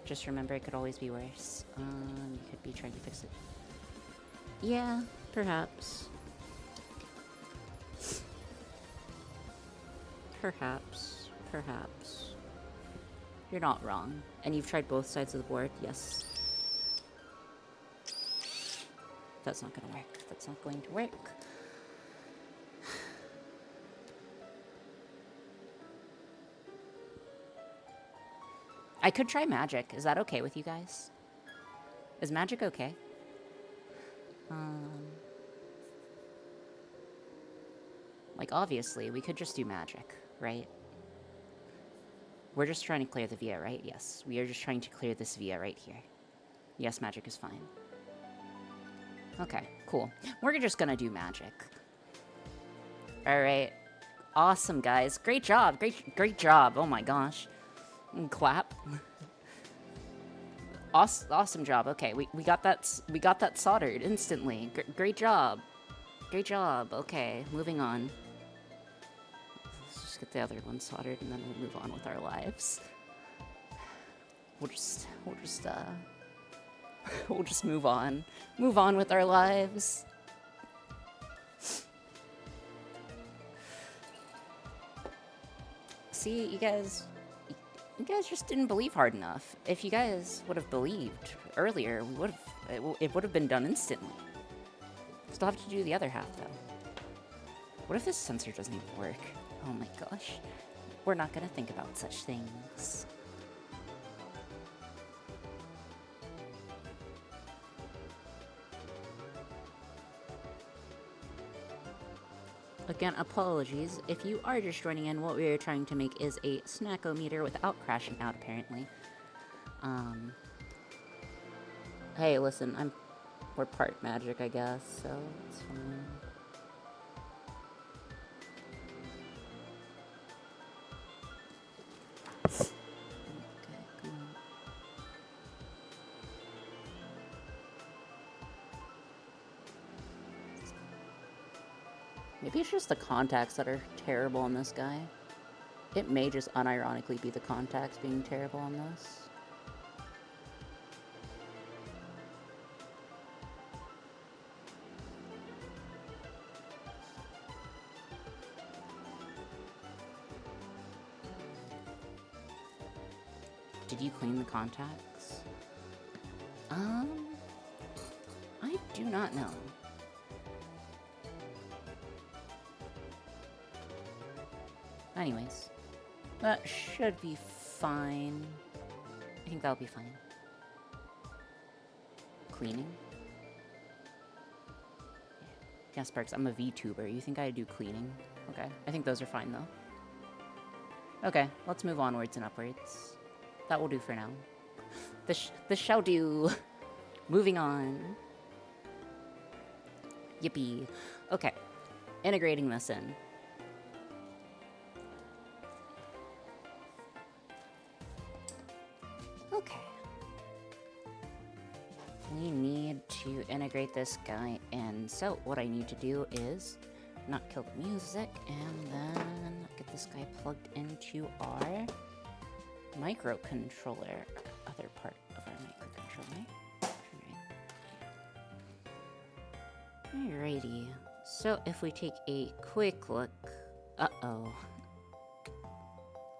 Just remember, it could always be worse. You could be trying to fix it. Yeah, perhaps. Perhaps. You're not wrong. And you've tried both sides of the board, yes. That's not gonna work. That's not going to work. I could try magic. Is that okay with you guys? Is magic okay? Like, obviously, we could just do magic, right? We're just trying to clear the via, right? Yes, we are just trying to clear this via right here. Yes, magic is fine. Okay, cool. We're just gonna do magic. Alright. Awesome, guys. Great job. Great job. Oh my gosh. Clap. Awesome job. Okay, we got that soldered instantly. Great job. Great job. Okay, moving on. Let's just get the other one soldered and then we'll move on with our lives. We'll just we'll just move on. Move on with our lives. See, you guys just didn't believe hard enough. If you guys would have believed earlier, it would have been done instantly. Still have to do the other half, though. What if this sensor doesn't even work? Oh my gosh. We're not gonna think about such things. Again, apologies. If you are just joining in, what we are trying to make is a snackometer without crashing out, apparently. Hey, listen, we're part magic, I guess, so it's fine. Okay, come on. Maybe it's just the contacts that are terrible on this guy. It may just unironically be the contacts being terrible on this. Did you clean the contacts? I do not know. Anyways, that should be fine. I think that'll be fine. Cleaning? Yeah, Sparks, I'm a VTuber. You think I'd do cleaning? Okay, I think those are fine though. Okay, let's move onwards and upwards. That will do for now. This shall do. Moving on. Yippee. Okay, integrating this in. Okay. We need to integrate this guy in. So what I need to do is not kill the music and then get this guy plugged into our microcontroller. Other part of our microcontroller. Alrighty. So if we take a quick look. Uh-oh.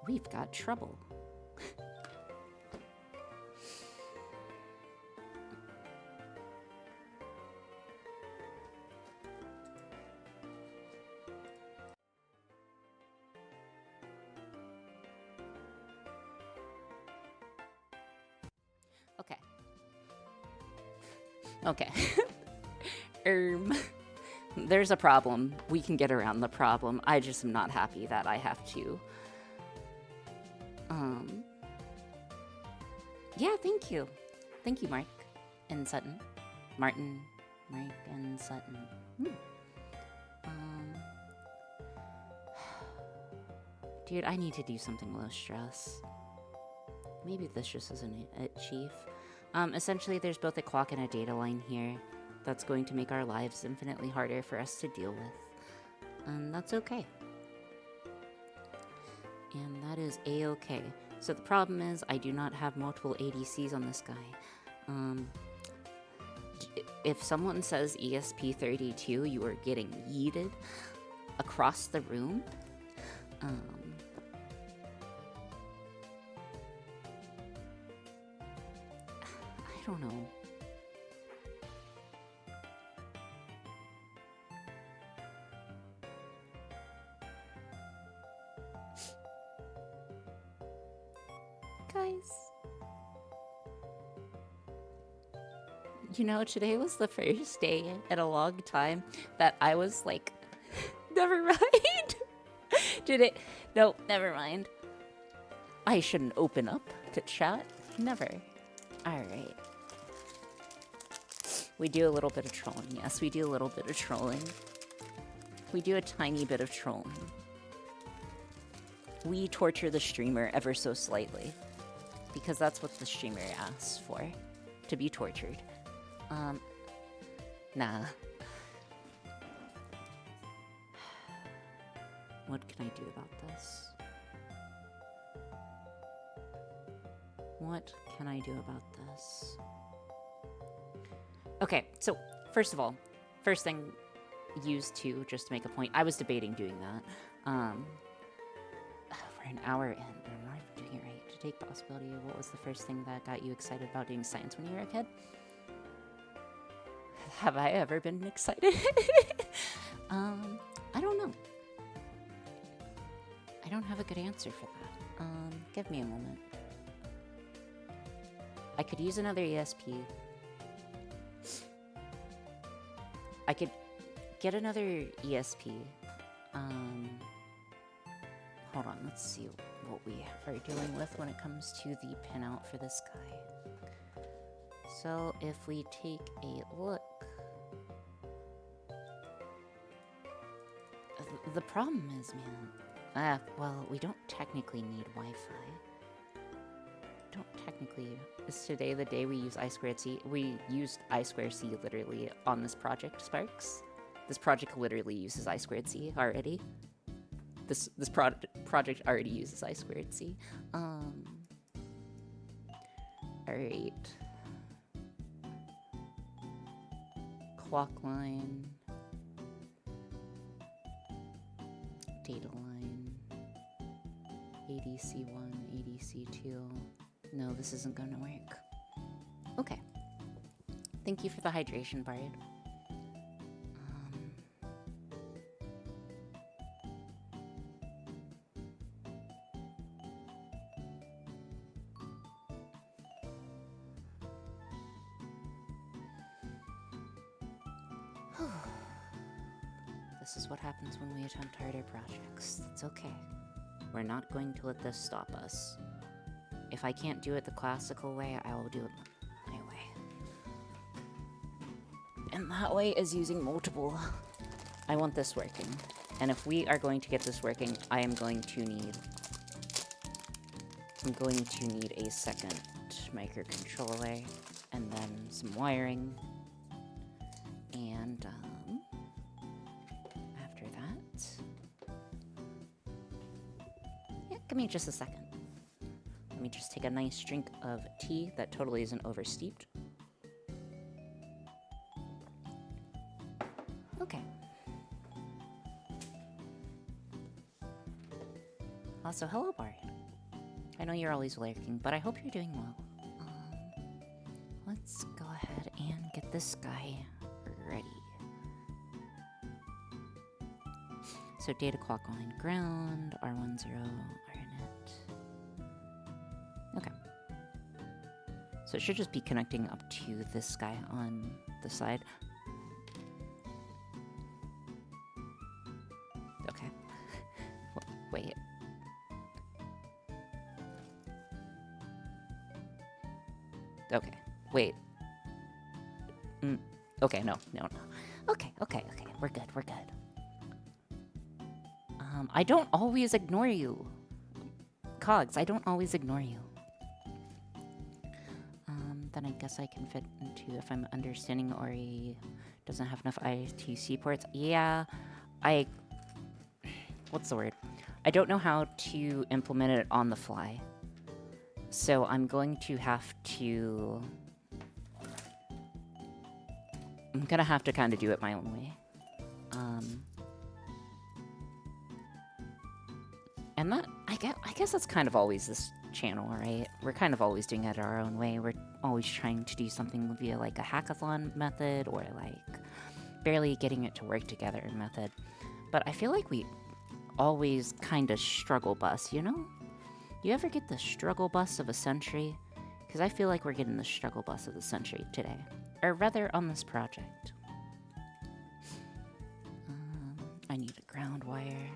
We've got trouble. Okay. Okay. There's a problem. We can get around the problem. I just am not happy that I have to. Yeah, thank you. Thank you, Mark and Sutton. Martin, Mark, and Sutton. Dude, I need to do something low stress. Maybe this just isn't it, Chief. Essentially, there's both a clock and a data line here. That's going to make our lives infinitely harder for us to deal with. And that's okay. And that is a-okay. So the problem is, I do not have multiple ADCs on this guy. If someone says ESP32, you are getting yeeted across the room. I don't know. Guys. You know, today was the first day in a long time that I was like, never mind. Did it? No, never mind. I shouldn't open up to chat. Never. Alright. We do a little bit of trolling. Yes, we do a little bit of trolling. We do a tiny bit of trolling. We torture the streamer ever so slightly. because that's what the streamer asks for, to be tortured. Nah. What can I do about this? What can I do about this? Okay, so first of all, first thing, use 2, just to make a point. I was debating doing that. For an hour in, I'm not even doing it right. To take possibility, what was the first thing that got you excited about doing science when you were a kid? Have I ever been excited? I don't know. I don't have a good answer for that. Give me a moment. I could use another ESP. I could get another ESP. Hold on, let's see what we are dealing with when it comes to the pinout for this guy. So if we take a look, the problem is, man, well, we don't technically need Wi-Fi. Don't technically. Is today the day we use I2C? We used I2C literally on this project, Sparks. This project literally uses I2C already. This project already uses I2C. Alright. Clock line. Data line. ADC1, ADC2. No, this isn't gonna work. Okay. Thank you for the hydration, Bard. This is what happens when we attempt harder projects. It's okay. We're not going to let this stop us. If I can't do it the classical way, I will do it my way. And that way is using multiple. I want this working. And if we are going to get this working, I'm going to need a second microcontroller, and then some wiring. And after that, yeah, give me just a second. Let me just take a nice drink of tea that totally isn't oversteeped. Okay. Also, hello, Bard. I know you're always lurking, but I hope you're doing well. Let's go ahead and get this guy ready. So data clock line ground, R10, RNet. Okay. So it should just be connecting up to this guy on the side. Okay. Wait. Okay. Wait. Okay, no. Okay. We're good. I don't always ignore you. Cogs, I don't always ignore you. Then I guess I can fit into, if I'm understanding, Ori doesn't have enough I2C ports. Yeah, what's the word? I don't know how to implement it on the fly. So I'm going to have to... I'm gonna have to kind of do it my own way. And that, I guess that's kind of always this channel, right? We're kind of always doing it our own way. We're always trying to do something via like a hackathon method or like barely getting it to work together method. But I feel like we always kind of struggle bus, you know? You ever get the struggle bus of a century? Because I feel like we're getting the struggle bus of the century today. Or rather, on this project. I need a ground wire.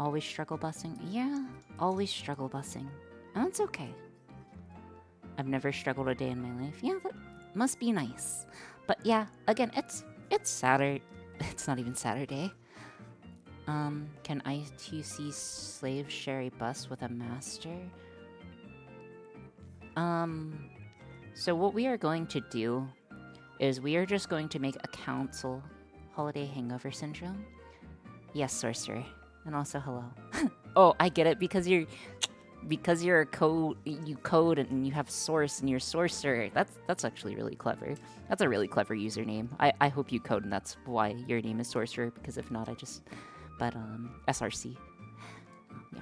Always struggle busing? Yeah, always struggle busing. And that's okay. I've never struggled a day in my life. Yeah, that must be nice. But yeah, again, it's Saturday. It's not even Saturday. Can ITC slaves share a bus with a master? So what we are going to do is we are just going to make a council. Holiday hangover syndrome? Yes, sorcerer. And also hello. Oh, I get it, because you're a code, you code and you have source and you're sorcerer. That's actually really clever. That's a really clever username. I hope you code and that's why your name is sorcerer, because if not, but SRC. Yeah.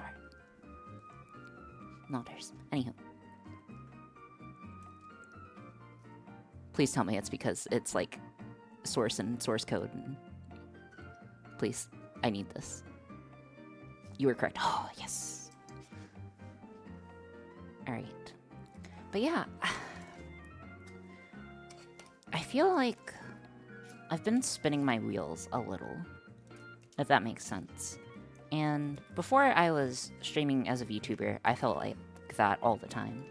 Not hers. Anywho. Please tell me it's because it's like source and source code. And please, I need this. You were correct. Oh, yes. Alright. But yeah. I feel like I've been spinning my wheels a little, if that makes sense. And before I was streaming as a VTuber, I felt like that all the time.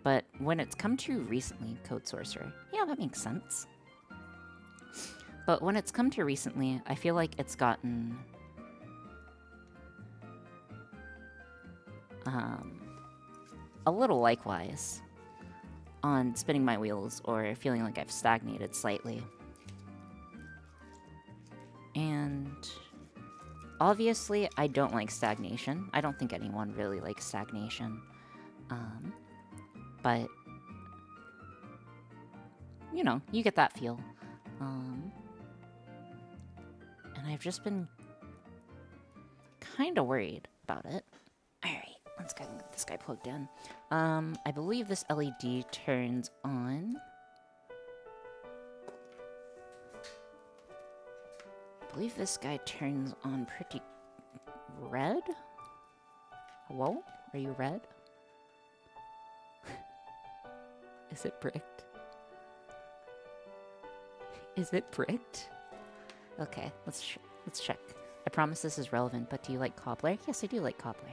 But when it's come to recently, Code Sorcerer, yeah, that makes sense. But when it's come to recently, I feel like it's gotten a little likewise on spinning my wheels or feeling like I've stagnated slightly. And obviously, I don't like stagnation. I don't think anyone really likes stagnation. But, you know, you get that feel. And I've just been kind of worried about it. Alright, let's go get this guy plugged in. I believe this LED turns on. I believe this guy turns on pretty red? Hello? Are you red? Is it bricked? Is it bricked? Okay, let's check. I promise this is relevant, but do you like Cobbler? Yes, I do like Cobbler.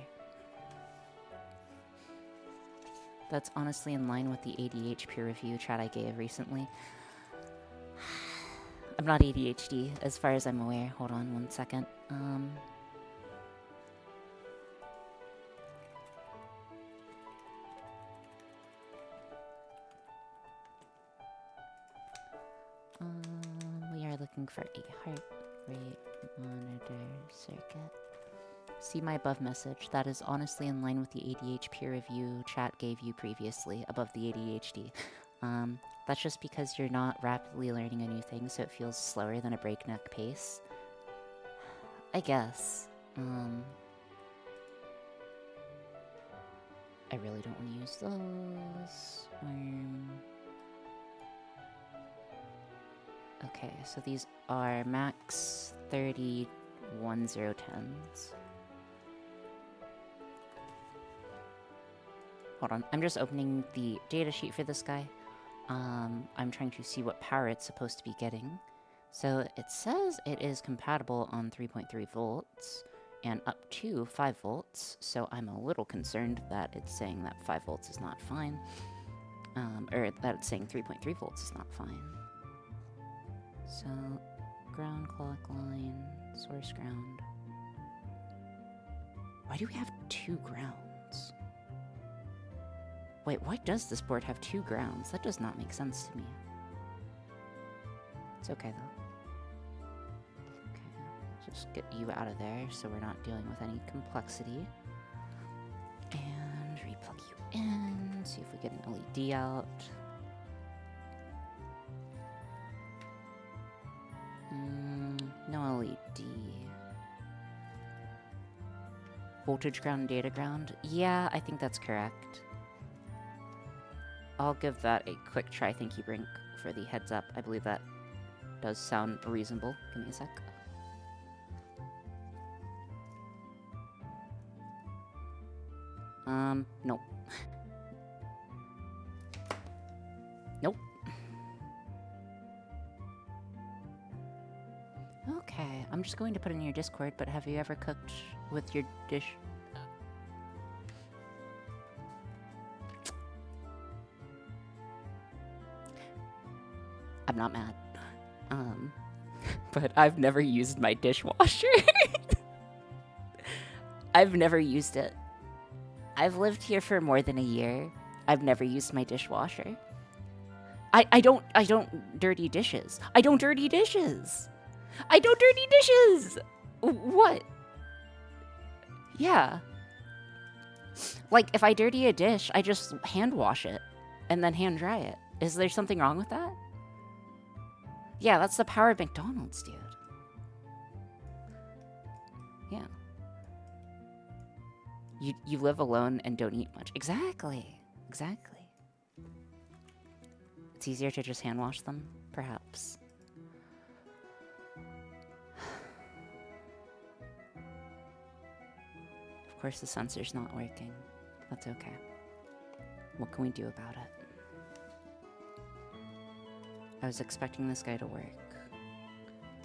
That's honestly in line with the ADH peer review chat I gave recently. I'm not ADHD, as far as I'm aware. Hold on one second. We are looking for a heart rate monitor circuit. See my above message. That is honestly in line with the ADH peer review chat gave you previously, above the ADHD. That's just because you're not rapidly learning a new thing, so it feels slower than a breakneck pace. I guess. I really don't want to use those. Okay, so these are max 3010s. Hold on, I'm just opening the datasheet for this guy. I'm trying to see what power it's supposed to be getting. So it says it is compatible on 3.3 volts and up to 5 volts. So I'm a little concerned that it's saying that 5 volts is not fine. Or that it's saying 3.3 volts is not fine. So, ground clock line, source ground. Why do we have 2 grounds? Wait, why does this board have 2 grounds? That does not make sense to me. It's okay, though. Okay, just get you out of there so we're not dealing with any complexity. And replug you in, see if we get an LED out. No LED. Voltage ground, data ground? Yeah, I think that's correct. I'll give that a quick try. Thank you, Brink, for the heads up. I believe that does sound reasonable. Give me a sec. Nope. Nope. Okay, I'm just going to put in your Discord, but have you ever cooked with your dish? I'm not mad. But I've never used my dishwasher. I've never used it. I've lived here for more than a year. I've never used my dishwasher. I don't dirty dishes. I don't dirty dishes. I don't dirty dishes. What? Yeah. Like, if I dirty a dish, I just hand wash it and then hand dry it. Is there something wrong with that? Yeah, that's the power of McDonald's, dude. Yeah. You live alone and don't eat much. Exactly. Exactly. It's easier to just hand wash them, perhaps. Of course the sensor's not working. That's okay. What can we do about it? I was expecting this guy to work.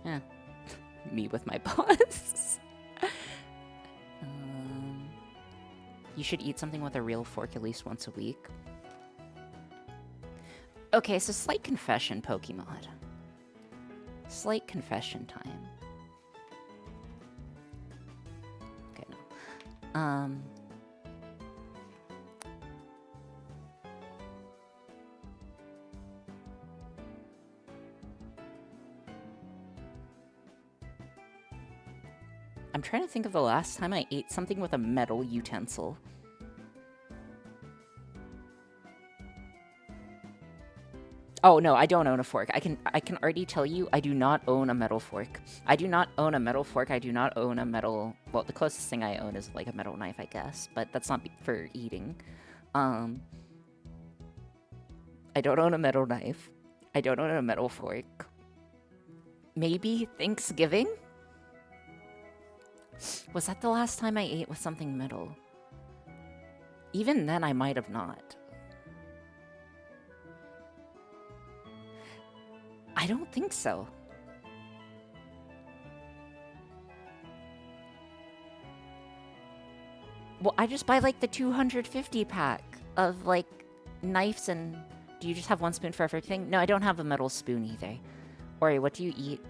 Yeah. Me with my boss. You should eat something with a real fork at least once a week. Okay, so slight confession, Pokemon. Slight confession time. Okay, no. I'm trying to think of the last time I ate something with a metal utensil. Oh no, I don't own a fork. I can already tell you I do not own a metal fork. I do not own a metal fork. I do not own a metal... Well, the closest thing I own is like a metal knife, I guess, but that's not for eating. I don't own a metal knife. I don't own a metal fork. Maybe Thanksgiving? Was that the last time I ate with something metal? Even then, I might have not. I don't think so. Well, I just buy like the 250 pack of like knives and... Do you just have one spoon for everything? No, I don't have a metal spoon either. Ori, what do you eat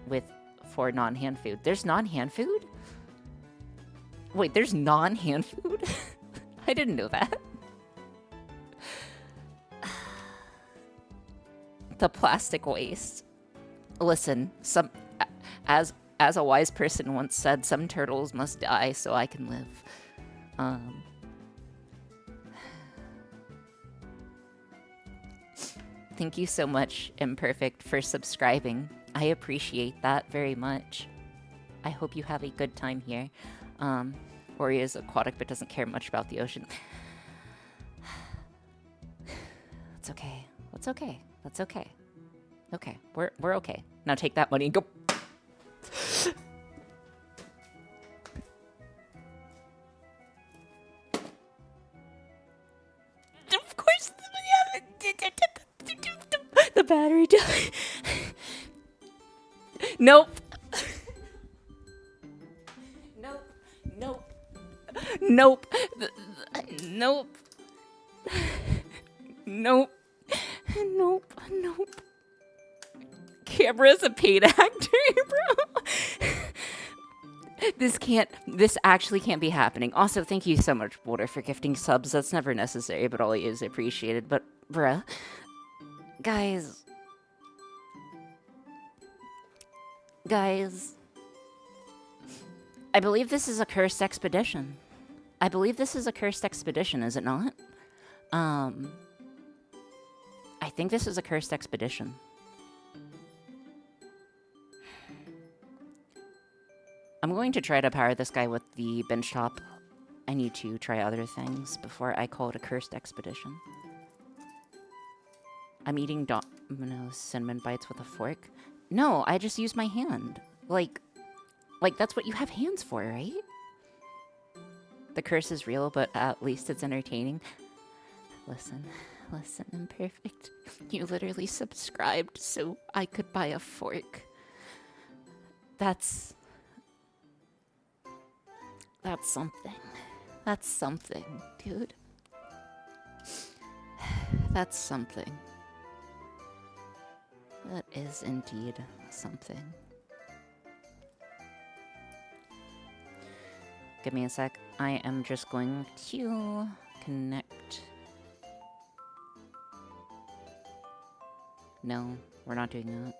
for non-hand food? There's non-hand food? Wait, there's non-hand food? I didn't know that. The plastic waste. Listen, as a wise person once said, some turtles must die so I can live. Thank you so much, Imperfect, for subscribing. I appreciate that very much. I hope you have a good time here. Ori is aquatic but doesn't care much about the ocean. It's okay. That's okay. That's okay. Okay, we're okay. Now take that money and go. Of course, the battery died. Nope. Nope. Nope. Nope. Nope. Nope. Nope. Camera's a paid actor, bro. This actually can't be happening. Also, thank you so much, Boulder, for gifting subs. That's never necessary, but always is appreciated. But, bruh. Guys. I believe this is a cursed expedition. I believe this is a cursed expedition, is it not? I think this is a cursed expedition. I'm going to try to power this guy with the bench top. I need to try other things before I call it a cursed expedition. I'm eating Domino's cinnamon bites with a fork. No, I just use my hand. Like that's what you have hands for, right? The curse is real, but at least it's entertaining. Listen, Imperfect. You literally subscribed so I could buy a fork. That's something. That's something, dude. That's something. That is indeed something. Give me a sec. I am just going to connect. No, we're not doing that.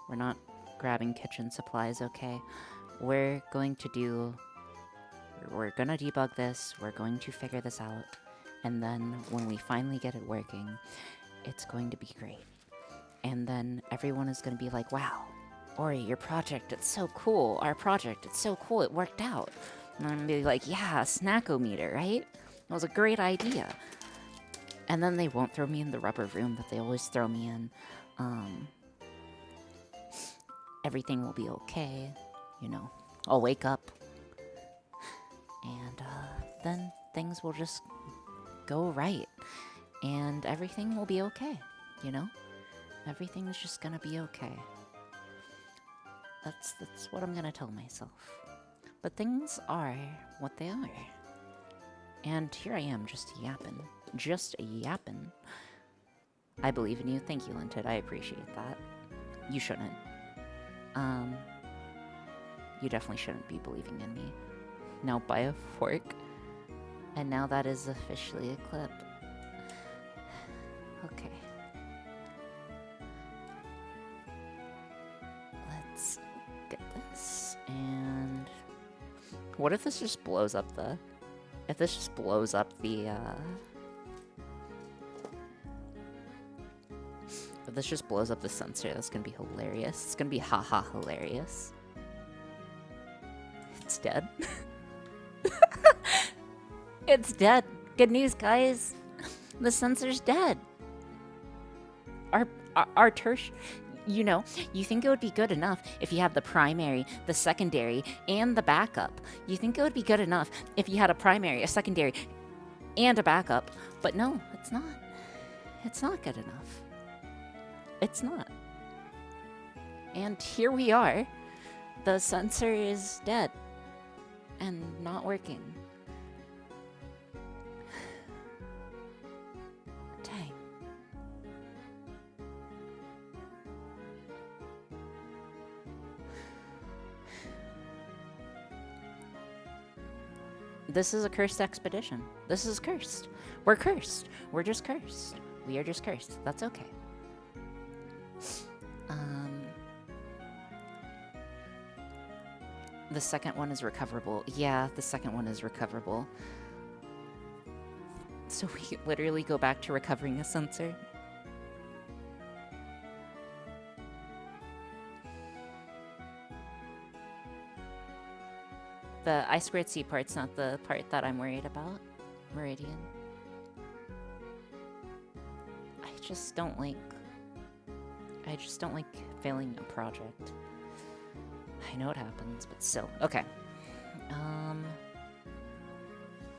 We're not grabbing kitchen supplies, okay? We're going to debug this, we're going to figure this out, and then when we finally get it working, it's going to be great. And then everyone is going to be like, wow, Ori, your project, it's so cool. Our project, it's so cool, it worked out. And I'm going to be like, yeah, Snackometer, right? That was a great idea. And then they won't throw me in the rubber room that they always throw me in. Everything will be okay, you know. I'll wake up, and then things will just go right, and everything will be okay, you know? Everything's just gonna be okay. That's what I'm gonna tell myself. But things are what they are. And here I am, just yapping. Just yapping. I believe in you. Thank you, Linted. I appreciate that. You shouldn't. You definitely shouldn't be believing in me. Now buy a fork. And now that is officially a clip. Okay. Let's get this. And what if this just blows up the... If this just blows up the, If this just blows up the sensor, that's gonna be hilarious. It's gonna be haha hilarious. It's dead. It's dead. Good news, guys. The sensor's dead. Our tertiary... You know, you think it would be good enough if you had the primary, the secondary, and the backup. You think it would be good enough if you had a primary, a secondary, and a backup. But no, it's not. It's not good enough. It's not. And here we are. The sensor is dead. And not working. Dang. This is a cursed expedition. This is cursed. We're cursed. We're just cursed. We are just cursed. That's okay. The second one is recoverable. Yeah, the second one is recoverable. So we literally go back to recovering a sensor. The I2C part's not the part that I'm worried about. Meridian. I just don't like failing a project. I know it happens, but still. Okay.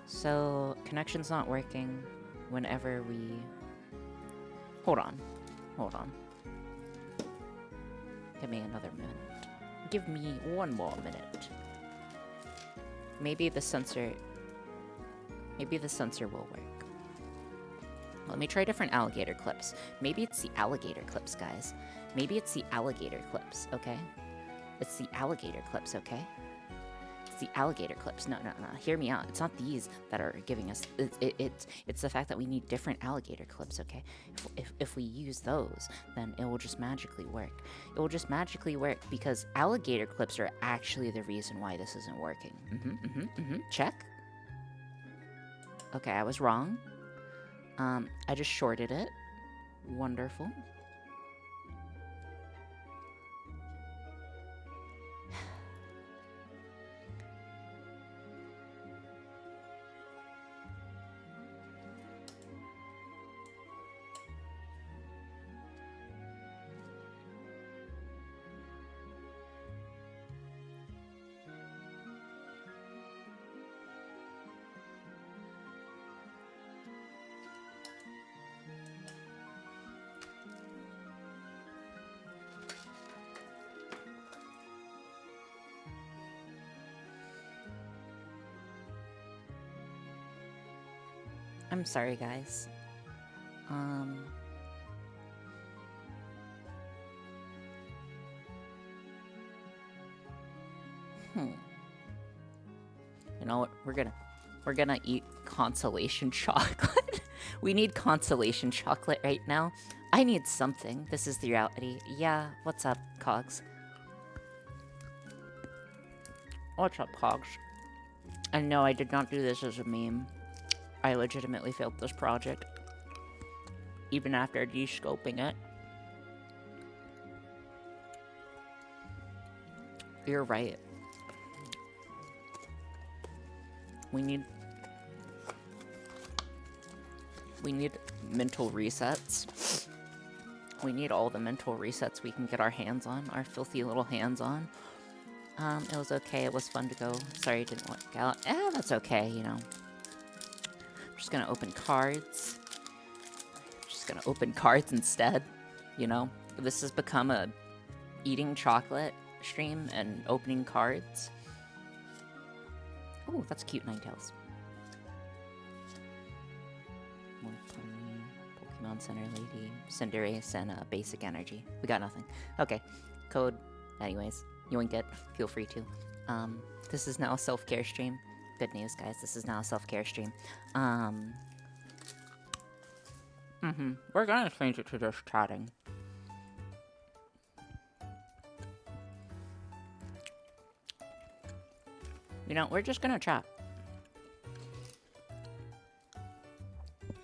So connection's not working whenever we... Hold on. Give me another minute. Give me one more minute. Maybe the sensor will work. Let me try different alligator clips. Maybe it's the alligator clips, guys. Maybe it's the alligator clips, okay? It's the alligator clips, okay? It's the alligator clips. No. Hear me out. It's not these that are giving us... It's the fact that we need different alligator clips, okay? If we use those, then it will just magically work. It will just magically work because alligator clips are actually the reason why this isn't working. Check. Okay, I was wrong. I just shorted it. Wonderful. I'm sorry, guys. You know what? We're gonna eat consolation chocolate. We need consolation chocolate right now. I need something. This is the reality. Yeah, what's up, Cogs? What's up, Cogs? And no, I did not do this as a meme. I legitimately failed this project. Even after de-scoping it. You're right. We need mental resets. We need all the mental resets we can get our hands on, our filthy little hands on. It was okay. It was fun to go. Sorry it didn't work out. That's okay, you know. I'm just gonna open cards. Just gonna open cards instead, you know. This has become a eating chocolate stream and opening cards. Oh, that's cute, Ninetales. Pokemon Center Lady, Cinderace, and Basic Energy. We got nothing. Okay, code. Anyways, yoink it. Feel free to. This is now a self-care stream. Good news, guys. This is now a self-care stream. We're gonna change it to just chatting. You know, we're just gonna chat.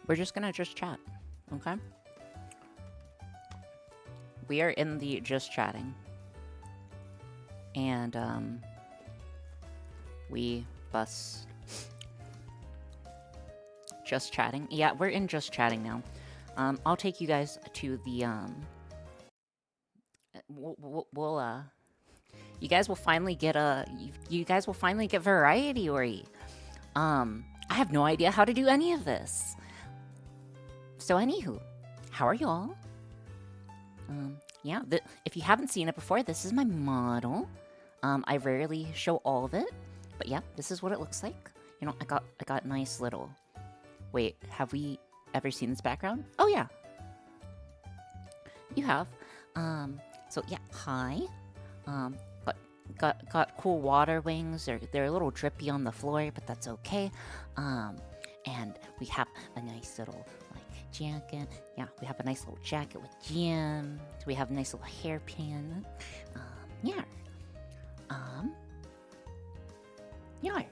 We're just gonna chat, okay? We are in the just chatting. And, we bust... Just chatting? Yeah, we're in just chatting now. I'll take you guys to the, you guys will finally get you guys will finally get variety, Ori. I have no idea how to do any of this. So anywho, how are y'all? Yeah, if you haven't seen it before, this is my model. I rarely show all of it, but yeah, this is what it looks like. You know, I got nice little... Wait, have we ever seen this background? Oh yeah. You have. So yeah, hi. Got cool water wings. They're a little drippy on the floor, but that's okay. And we have a nice little like jacket. Yeah, we have a nice little jacket with Jim. So we have a nice little hairpin. Yeah. Yeah.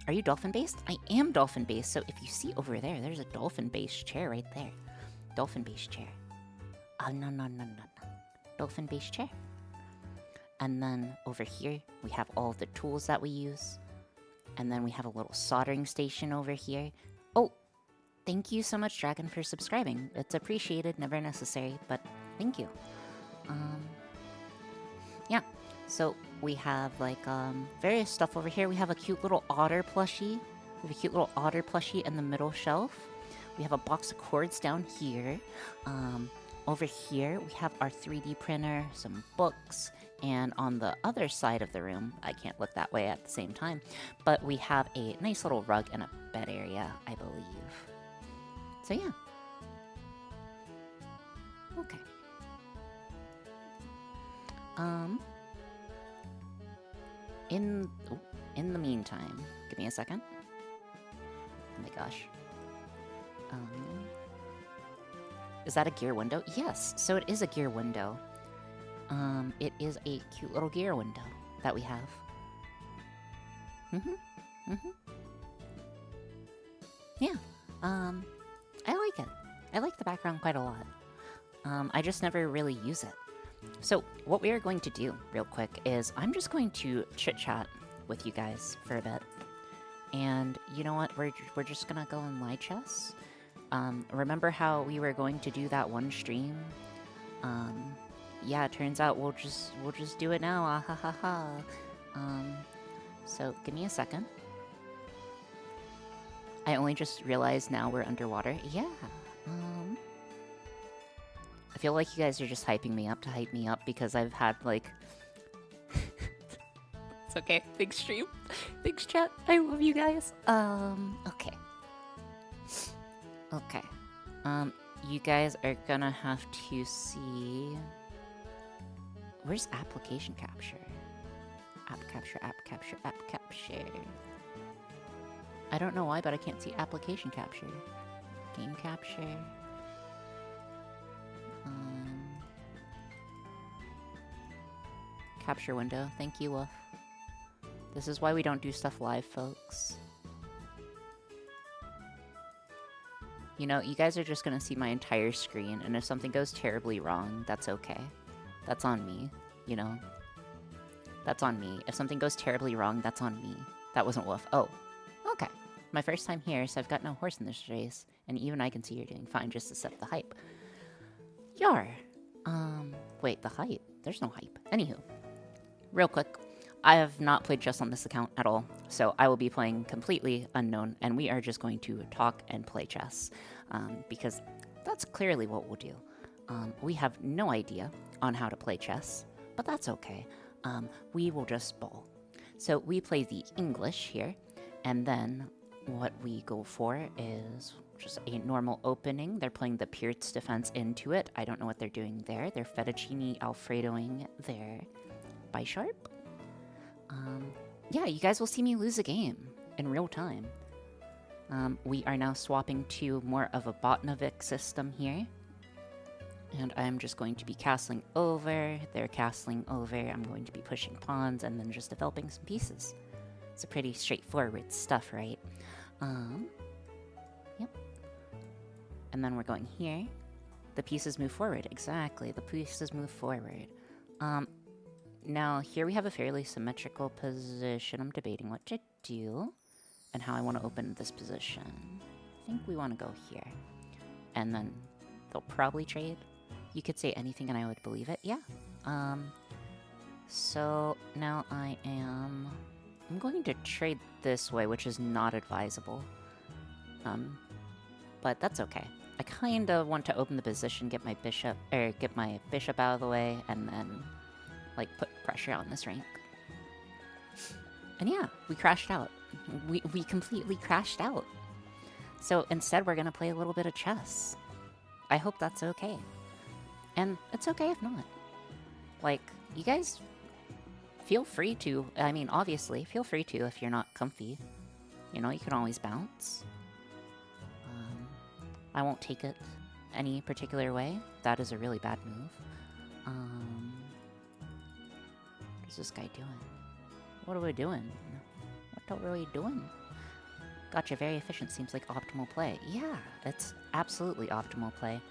Are you dolphin-based? I am dolphin-based, so if you see over there, there's a dolphin-based chair right there. Dolphin-based chair. Oh, no. Dolphin-based chair. And then over here, we have all the tools that we use. And then we have a little soldering station over here. Oh, thank you so much, Dragon, for subscribing. It's appreciated, never necessary, but thank you. Yeah, so we have like various stuff over here. We have a cute little otter plushie. We have a cute little otter plushie in the middle shelf. We have a box of cords down here. Over here, we have our 3D printer, some books, and on the other side of the room, I can't look that way at the same time, but we have a nice little rug and a bed area, I believe. So yeah. Okay. In the meantime, give me a second. Oh my gosh. Is that a gear window? Yes, so it is a gear window. It is a cute little gear window that we have. Yeah, I like it. I like the background quite a lot. I just never really use it. So what we are going to do real quick is I'm just going to chit-chat with you guys for a bit. And you know what? We're just gonna go in live chess. Remember how we were going to do that one stream? Yeah, it turns out we'll just do it now. Ah ha ha ha. So give me a second. I only just realized now we're underwater. Yeah. I feel like you guys are just hyping me up to hype me up because I've had like... It's okay. Thanks, stream. Thanks, chat. I love you guys. Okay. Okay. You guys are gonna have to see... Where's application capture? App capture, app capture, app capture. I don't know why, but I can't see application capture. Game capture. Capture window. Thank you, Wolf. This is why we don't do stuff live, folks. You know, you guys are just gonna see my entire screen, and if something goes terribly wrong, that's okay. That's on me, you know? That's on me. If something goes terribly wrong, that's on me. That wasn't Wolf. Oh, okay. My first time here, so I've got no horse in this race, and even I can see you're doing fine just to set the hype. Yar! Wait, the hype? There's no hype. Anywho. Real quick, I have not played chess on this account at all, so I will be playing completely unknown, and we are just going to talk and play chess, because that's clearly what we'll do. We have no idea on how to play chess, but that's okay. We will just bowl. So we play the English here, and then what we go for is just a normal opening. They're playing the Pierce defense into it. I don't know what they're doing there. They're fettuccine alfredoing their Bisharp. Yeah, you guys will see me lose a game in real time. We are now swapping to more of a Botnovic system here. And I'm just going to be castling over, they're castling over, I'm going to be pushing pawns and then just developing some pieces. It's a pretty straightforward stuff, right? Yep. And then we're going here. The pieces move forward, exactly, the pieces move forward. Now, here we have a fairly symmetrical position. I'm debating what to do and how I want to open this position. I think we want to go here. And then they'll probably trade. You could say anything and I would believe it. Yeah. So now I'm going to trade this way, which is not advisable. But that's okay. I kind of want to open the position, get my bishop out of the way, and then like put pressure on this rank. And yeah, we crashed out. We completely crashed out. So instead we're gonna play a little bit of chess. I hope that's okay. And it's okay if not. Like, you guys feel free to, I mean, obviously, feel free to if you're not comfy. You know, you can always bounce. I won't take it any particular way. That is a really bad move. What's this guy doing? What are we doing? What are we doing? Gotcha, very efficient. Seems like optimal play. Yeah, it's absolutely optimal play.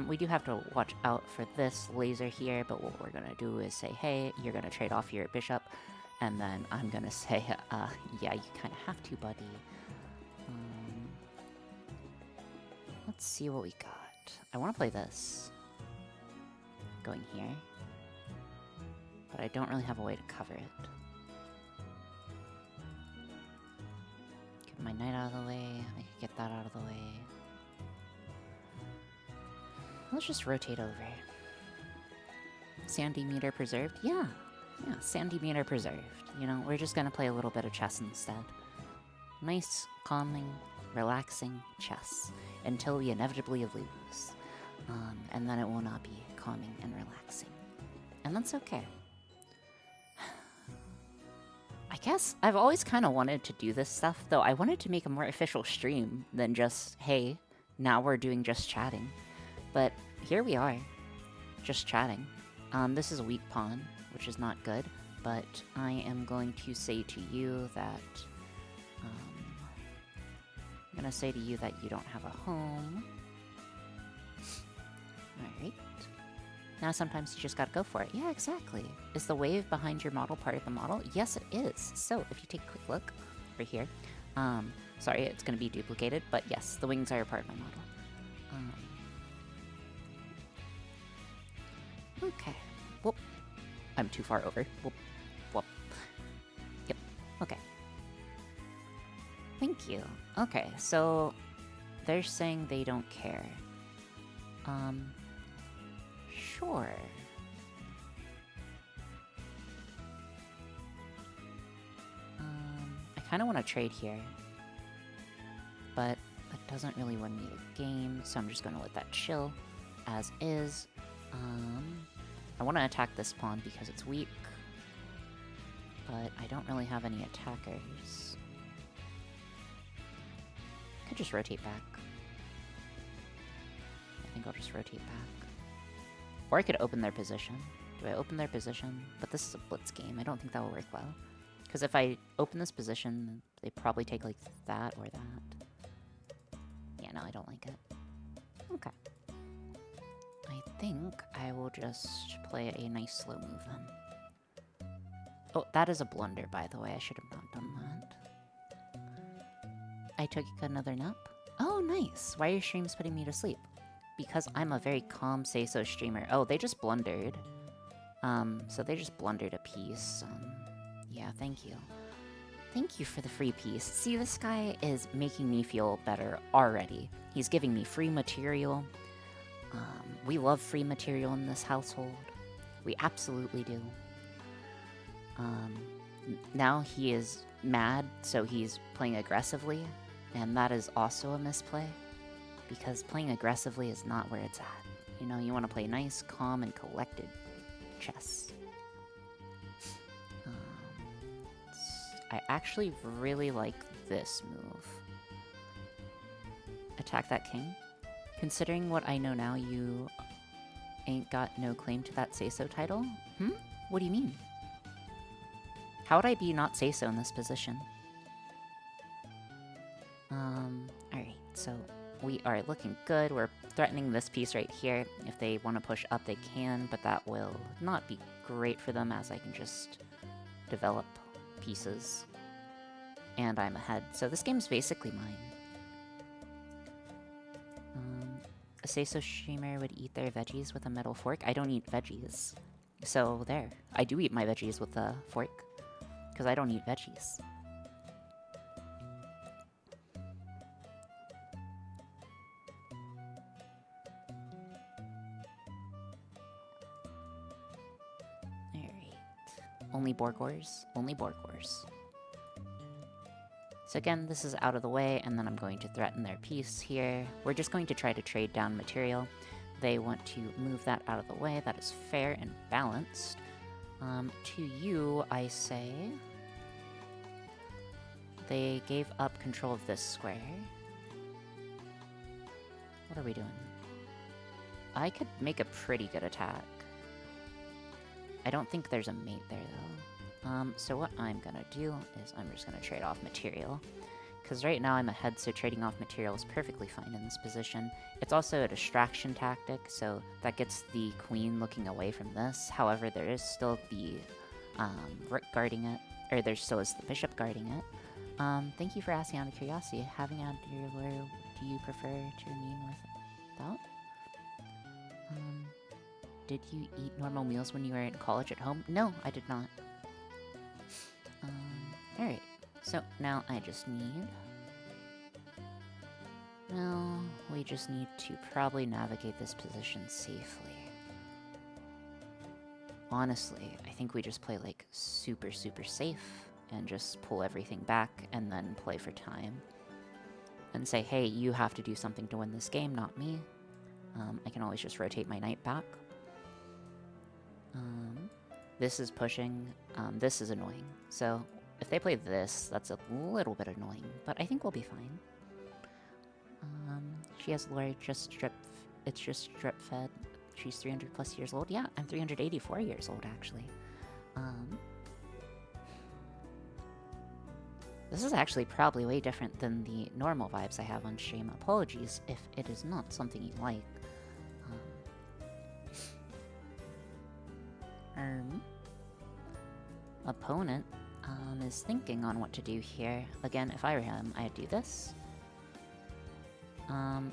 We do have to watch out for this laser here, but what we're gonna do is say, hey, you're gonna trade off your bishop, and then I'm gonna say, yeah, you kind of have to, buddy. Let's see what we got. I want to play this. Going here. But I don't really have a way to cover it. Get my knight out of the way. I could get that out of the way. Let's just rotate over. Sandy meter preserved? Yeah. Yeah, sandy meter preserved. You know, we're just gonna play a little bit of chess instead. Nice, calming, relaxing chess. Until we inevitably lose. And then it will not be calming and relaxing. And that's okay. I guess I've always kind of wanted to do this stuff, though I wanted to make a more official stream than just, hey, now we're doing just chatting. But here we are, just chatting. This is a weak pawn, which is not good, but I am going to say to you that, I'm gonna say to you that you don't have a home. Alright. Now sometimes you just gotta go for it. Yeah, exactly. Is the wave behind your model part of the model? Yes, it is. So, if you take a quick look over here, sorry, it's gonna be duplicated, but yes, the wings are a part of my model. Okay. Whoop. I'm too far over. Whoop. Whoop. Yep. Okay. Thank you. Okay, so they're saying they don't care. Sure. I kind of want to trade here, but it doesn't really win me the game, so I'm just going to let that chill as is. I want to attack this pawn because it's weak, but I don't really have any attackers. Could just rotate back. I think I'll just rotate back. Or I could open their position. Do I open their position? But this is a blitz game. I don't think that will work well. Because if I open this position, they probably take like that or that. Yeah, no, I don't like it. Okay. I think I will just play a nice slow move then. Oh, that is a blunder, by the way. I should have not done that. I took another nap. Oh, nice. Why are your streams putting me to sleep? Because I'm a very calm say-so streamer. Oh, they just blundered. So they just blundered a piece. Yeah, thank you. Thank you for the free piece. See, this guy is making me feel better already. He's giving me free material. We love free material in this household. We absolutely do. Now he is mad, so he's playing aggressively, and that is also a misplay, because playing aggressively is not where it's at. You know, you want to play nice, calm, and collected chess. I actually really like this move. Attack that king. Considering what I know now, you ain't got no claim to that say-so title? What do you mean? How would I be not say-so in this position? Alright, so we are looking good. We're threatening this piece right here. If they want to push up, they can, but that will not be great for them, as I can just develop pieces. And I'm ahead, so this game's basically mine. A say-so streamer would eat their veggies with a metal fork. I don't eat veggies. So there. I do eat my veggies with a fork, because I don't eat veggies. Alright. Only Borgors? Only Borgors. So again, this is out of the way, and then I'm going to threaten their piece here. We're just going to try to trade down material. They want to move that out of the way. That is fair and balanced. To you, I say... They gave up control of this square. What are we doing? I could make a pretty good attack. I don't think there's a mate there, though. So what I'm gonna do is I'm just gonna trade off material. Because right now I'm ahead, so trading off material is perfectly fine in this position. It's also a distraction tactic, so that gets the queen looking away from this. However, there is still the rook guarding it, or there still is the bishop guarding it. Thank you for asking out of curiosity. Having added your lawyer, do you prefer to remain without? Did you eat normal meals when you were in college at home? No, I did not. Alright, so now I just need... Well, we just need to probably navigate this position safely. Honestly, I think we just play like super safe and just pull everything back and then play for time. And say, hey, you have to do something to win this game, not me. I can always just rotate my knight back. This is pushing. This is annoying. So if they play this, that's a little bit annoying, but I think we'll be fine. She has lore it's just drip fed. She's 300 plus years old. Yeah, I'm 384 years old, actually. This is actually probably way different than the normal vibes I have on stream. Apologies if it is not something you like. Opponent is thinking on what to do here. Again, if I were him, I'd do this.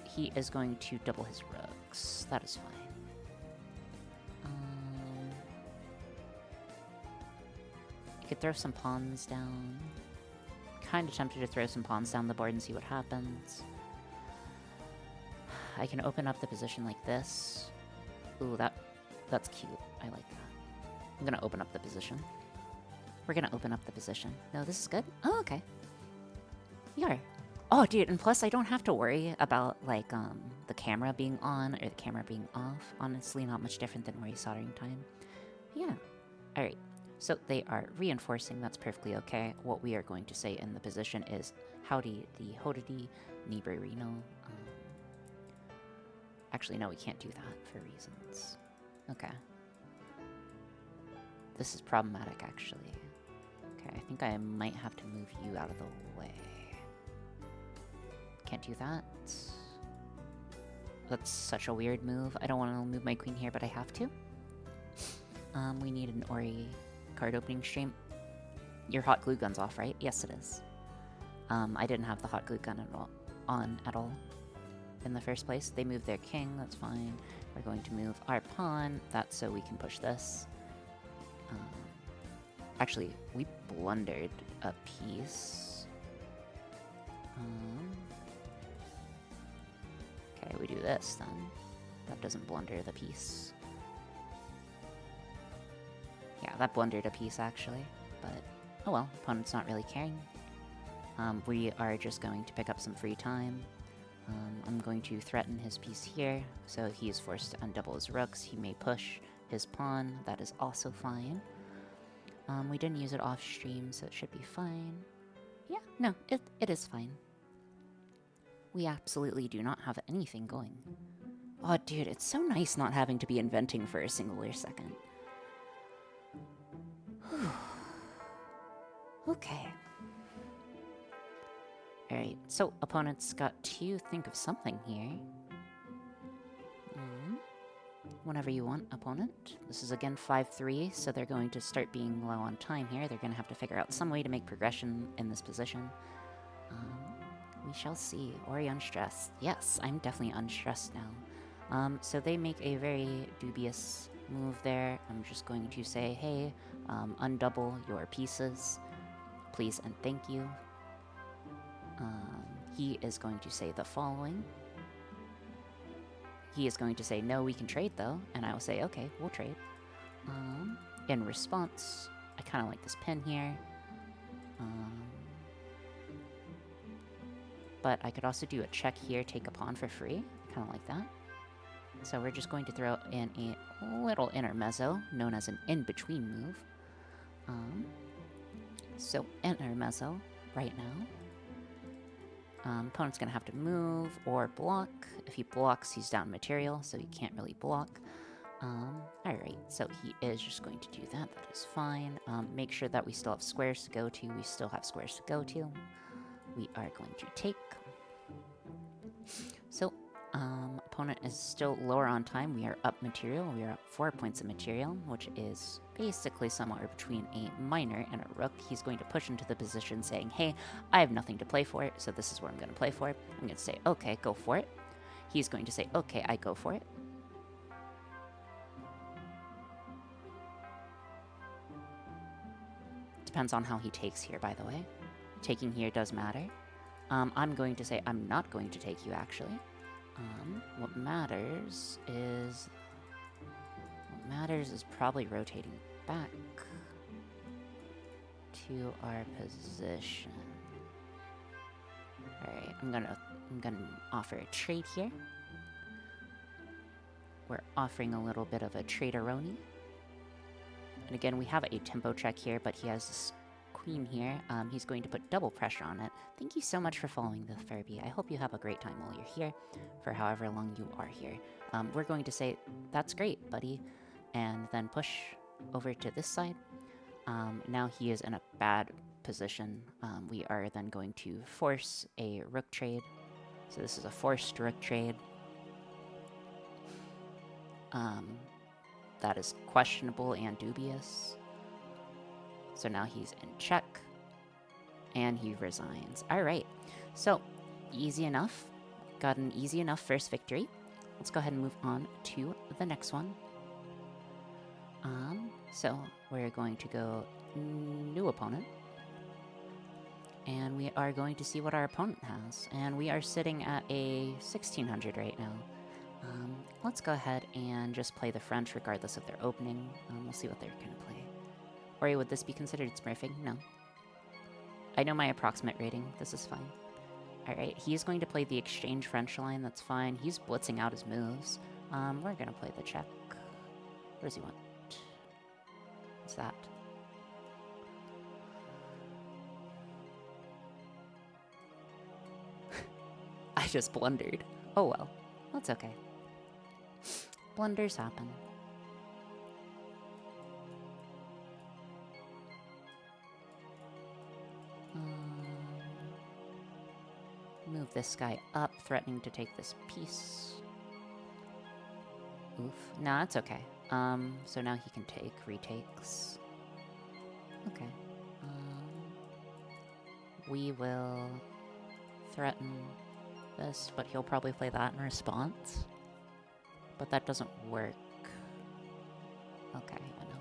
He is going to double his rooks. That is fine. You could throw some pawns down. Kind of tempted to throw some pawns down the board and see what happens. I can open up the position like this. Ooh, that's cute. I like that. I'm gonna open up the position. We're gonna open up the position. No, this is good? Oh, okay. We are. Oh, dude, and plus I don't have to worry about, like, the camera being on or the camera being off. Honestly, not much different than resoldering time. Yeah. Alright. So they are reinforcing. That's perfectly okay. What we are going to say in the position is howdy the hodidi Niberino. Actually, no, we can't do that for reasons. Okay. This is problematic, actually. Okay, I think I might have to move you out of the way. Can't do that. That's such a weird move. I don't want to move my queen here, but I have to. We need an Ori card opening stream. Your hot glue gun's off, right? Yes, it is. I didn't have the hot glue gun at all in the first place. They moved their king, that's fine. We're going to move our pawn. That's so we can push this. Actually, we blundered a piece. Okay, we do this then. That doesn't blunder the piece. Yeah, that blundered a piece actually, but oh well, opponent's not really caring. We are just going to pick up some free time. I'm going to threaten his piece here, so he is forced to undouble his rooks. He may push his pawn, that is also fine. We didn't use it off stream, so it should be fine. Yeah, no, it is fine. We absolutely do not have anything going. Oh, dude, it's so nice not having to be inventing for a singular second. Okay. Alright, so opponent's got to think of something here. Whenever you want, opponent. This is again 5-3, so they're going to start being low on time here. They're going to have to figure out some way to make progression in this position. We shall see. Ori unstressed. Yes, I'm definitely unstressed now. So they make a very dubious move there. I'm just going to say, hey, undouble your pieces, please and thank you. He is going to say the following. He is going to say, no, we can trade though, and I will say, okay, we'll trade. In response, I kind of like this pin here. But I could also do a check here, take a pawn for free. Kind of like that. So we're just going to throw in a little intermezzo, known as an in-between move. So intermezzo right now. Opponent's going to have to move or block. If he blocks, he's down material, so he can't really block. Alright, so he is just going to do that. That is fine. Make sure that we still have squares to go to. We still have squares to go to. We are going to take. So, opponent is still lower on time. We are up material. We are up 4 points of material, which is basically somewhere between a miner and a rook. He's going to push into the position saying, hey, I have nothing to play for it, so this is what I'm going to play for. I'm going to say, okay, go for it. He's going to say, okay, I go for it. Depends on how he takes here, by the way. Taking here does matter. I'm going to say I'm not going to take you, actually. What matters is probably rotating back to our position. Alright, I'm gonna offer a trade here. We're offering a little bit of a trade-a-roni. And again, we have a tempo check here, but he has this queen here. He's going to put double pressure on it. Thank you so much for following the Furby. I hope you have a great time while you're here, for however long you are here. We're going to say, that's great, buddy, and then push over to this side. Now he is in a bad position. We are then going to force a rook trade. So this is a forced rook trade. That is questionable and dubious. So now he's in check, and he resigns. Alright, so easy enough. Got an easy enough first victory. Let's go ahead and move on to the next one. So we're going to go new opponent. And we are going to see what our opponent has. And we are sitting at a 1600 right now. Let's go ahead and just play the French regardless of their opening. We'll see what they're going to play. Ori, would this be considered smurfing? No. I know my approximate rating. This is fine. Alright, he's going to play the exchange French line. That's fine. He's blitzing out his moves. We're going to play the check. What does he want? What's that? just blundered. Oh well, that's okay. Blunders happen. Move this guy up, threatening to take this piece. Oof. Nah, it's okay. So now he can take retakes. Okay. We will threaten this, but he'll probably play that in response. But that doesn't work. Okay, I know.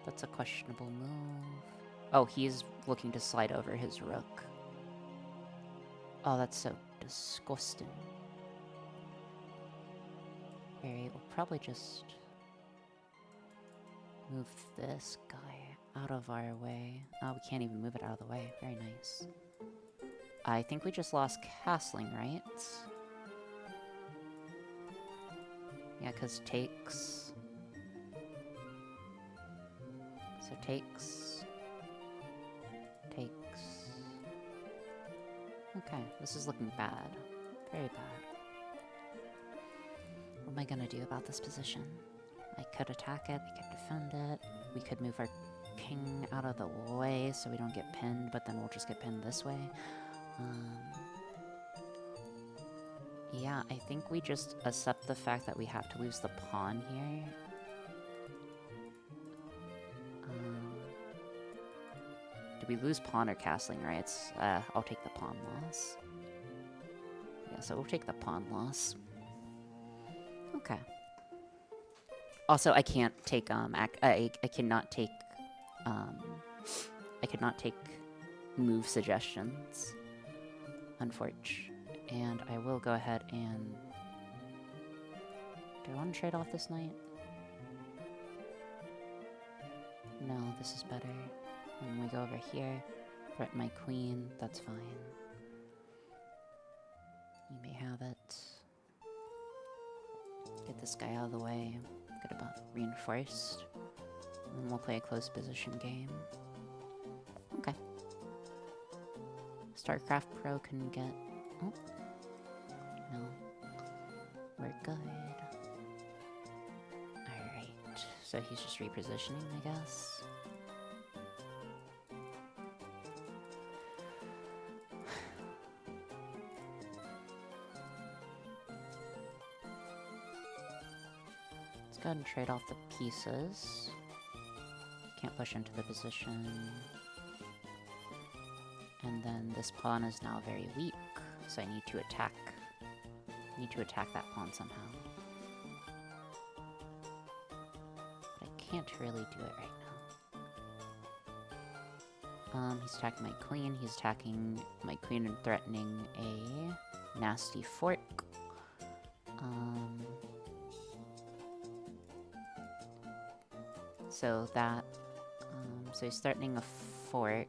That's a questionable move. Oh, he's looking to slide over his rook. Oh, that's so disgusting. Alright, we'll probably just move this guy out of our way. Oh, we can't even move it out of the way. Very nice. I think we just lost castling, right? Yeah, because takes. So takes. Takes. Okay, this is looking bad. Very bad. What am I gonna do about this position? I could attack it, I could defend it. We could move our king out of the way so we don't get pinned, but then we'll just get pinned this way. Yeah, I think we just accept the fact that we have to lose the pawn here. Did we lose pawn or castling, right? It's, I'll take the pawn loss. Yeah, so we'll take the pawn loss. Okay. Also, I can't take, I cannot take, I could not take move suggestions, unfortunately. And I will go ahead and... Do I want to trade off this knight? No, this is better. And we go over here, threaten my queen, that's fine. You may have it. Get this guy out of the way. Get about reinforced. And then we'll play a close position game. Okay. StarCraft Pro can get... Oh. No. We're good. Alright. So he's just repositioning, I guess. Let's go ahead and trade off the pieces. Can't push into the position. And then this pawn is now very weak, so I need to attack. That pawn somehow. But I can't really do it right now. He's attacking my queen. He's attacking my queen and threatening a nasty fork. So that, so he's threatening a fork.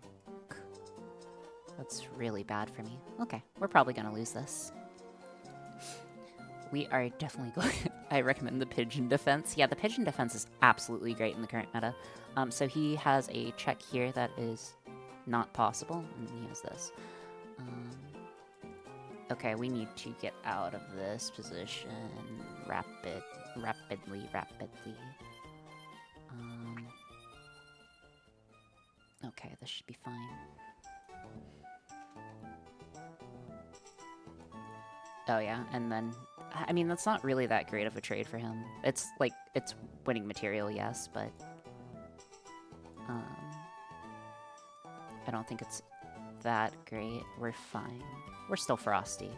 That's really bad for me. Okay, we're probably gonna lose this. We are definitely going... I recommend the pigeon defense. Yeah, the pigeon defense is absolutely great in the current meta. So he has a check here that is not possible, and he has this. Okay, we need to get out of this position rapidly. Okay, this should be fine. Oh yeah, and then... I mean, that's not really that great of a trade for him. It's, like, it's winning material, yes, but... I don't think it's that great. We're fine. We're still frosty.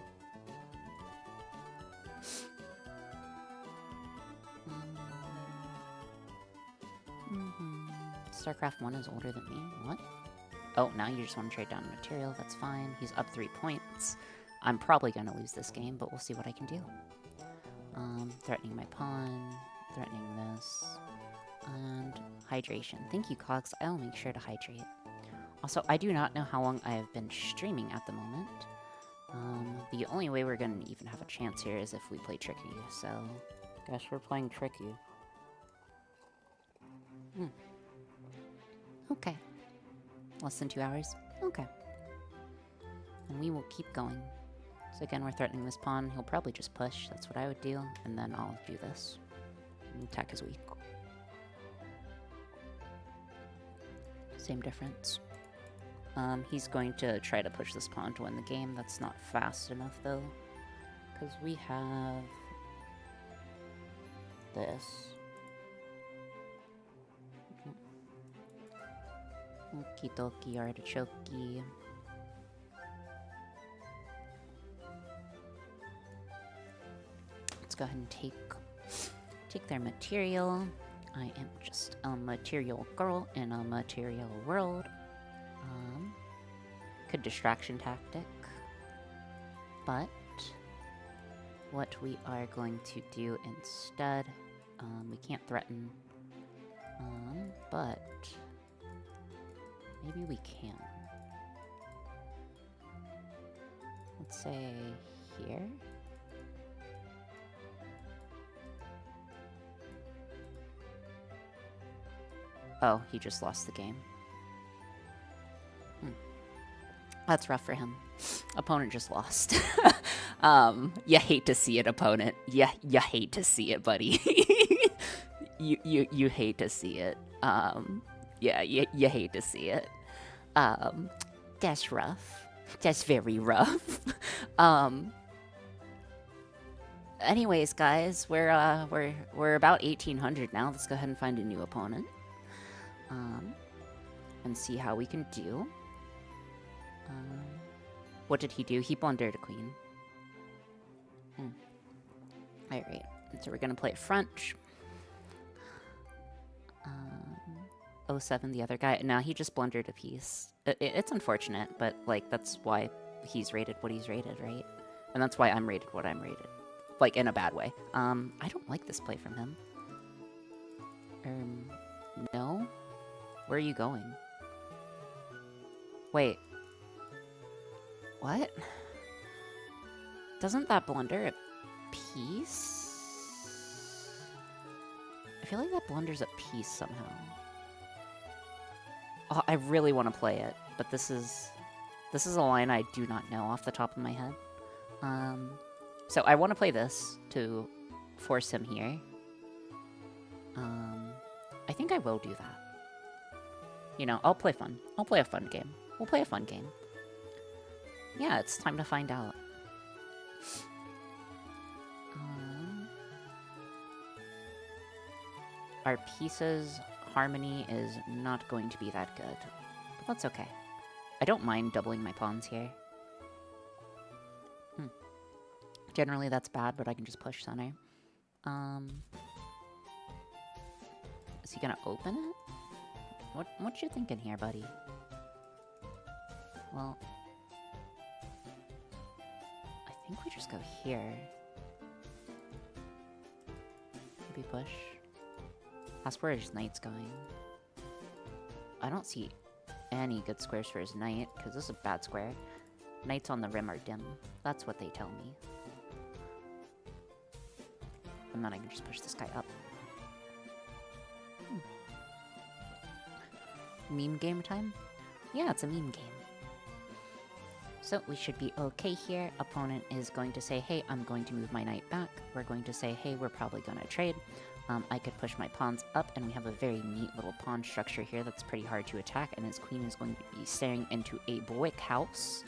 StarCraft 1 is older than me. What? Oh, now you just want to trade down material. That's fine. He's up 3 points. I'm probably going to lose this game, but we'll see what I can do. Threatening my pawn. Threatening this. And hydration. Thank you, Cox. I'll make sure to hydrate. Also, I do not know how long I have been streaming at the moment. The only way we're going to even have a chance here is if we play Tricky, so... Guess we're playing Tricky. Okay. Less than 2 hours? Okay. And we will keep going. So again, we're threatening this pawn. He'll probably just push. That's what I would do. And then I'll do this. And attack is weak. Same difference. He's going to try to push this pawn to win the game. That's not fast enough, though. Because we have this. Okie dokie artichoke. Let's go ahead and take their material. I am just a material girl in a material world. Good distraction tactic. But what we are going to do instead, we can't threaten, but maybe we can. Let's say here. Oh, he just lost the game. That's rough for him. Opponent just lost. You hate to see it, opponent. Yeah, you hate to see it, buddy. you hate to see it. Yeah, you hate to see it. That's rough. That's very rough. Anyways, guys, we're about 1800 now. Let's go ahead and find a new opponent. And see how we can do. What did he do? He blundered a queen. Alright, so we're gonna play it French. 07, the other guy. No, he just blundered a piece. It's unfortunate, but, like, that's why he's rated what he's rated, right? And that's why I'm rated what I'm rated. Like, in a bad way. I don't like this play from him. No? Where are you going? Wait. What? Doesn't that blunder a piece? I feel like that blunders a piece somehow. Oh, I really want to play it, but this is a line I do not know off the top of my head. So I want to play this to force him here. I think I will do that. You know, I'll play fun. I'll play a fun game. We'll play a fun game. Yeah, it's time to find out. Our pieces' harmony is not going to be that good. But that's okay. I don't mind doubling my pawns here. Generally that's bad, but I can just push center. Is he gonna open it? What you thinking here, buddy? Well, I think we just go here. Maybe push. Ask where his knight's going. I don't see any good squares for his knight, because this is a bad square. Knights on the rim are dim. That's what they tell me. And then I can just push this guy up. Meme game time? Yeah, it's a meme game. So we should be okay here. Opponent is going to say, hey, I'm going to move my knight back. We're going to say, hey, we're probably going to trade. I could push my pawns up, and we have a very neat little pawn structure here that's pretty hard to attack, and his queen is going to be staring into a brick house.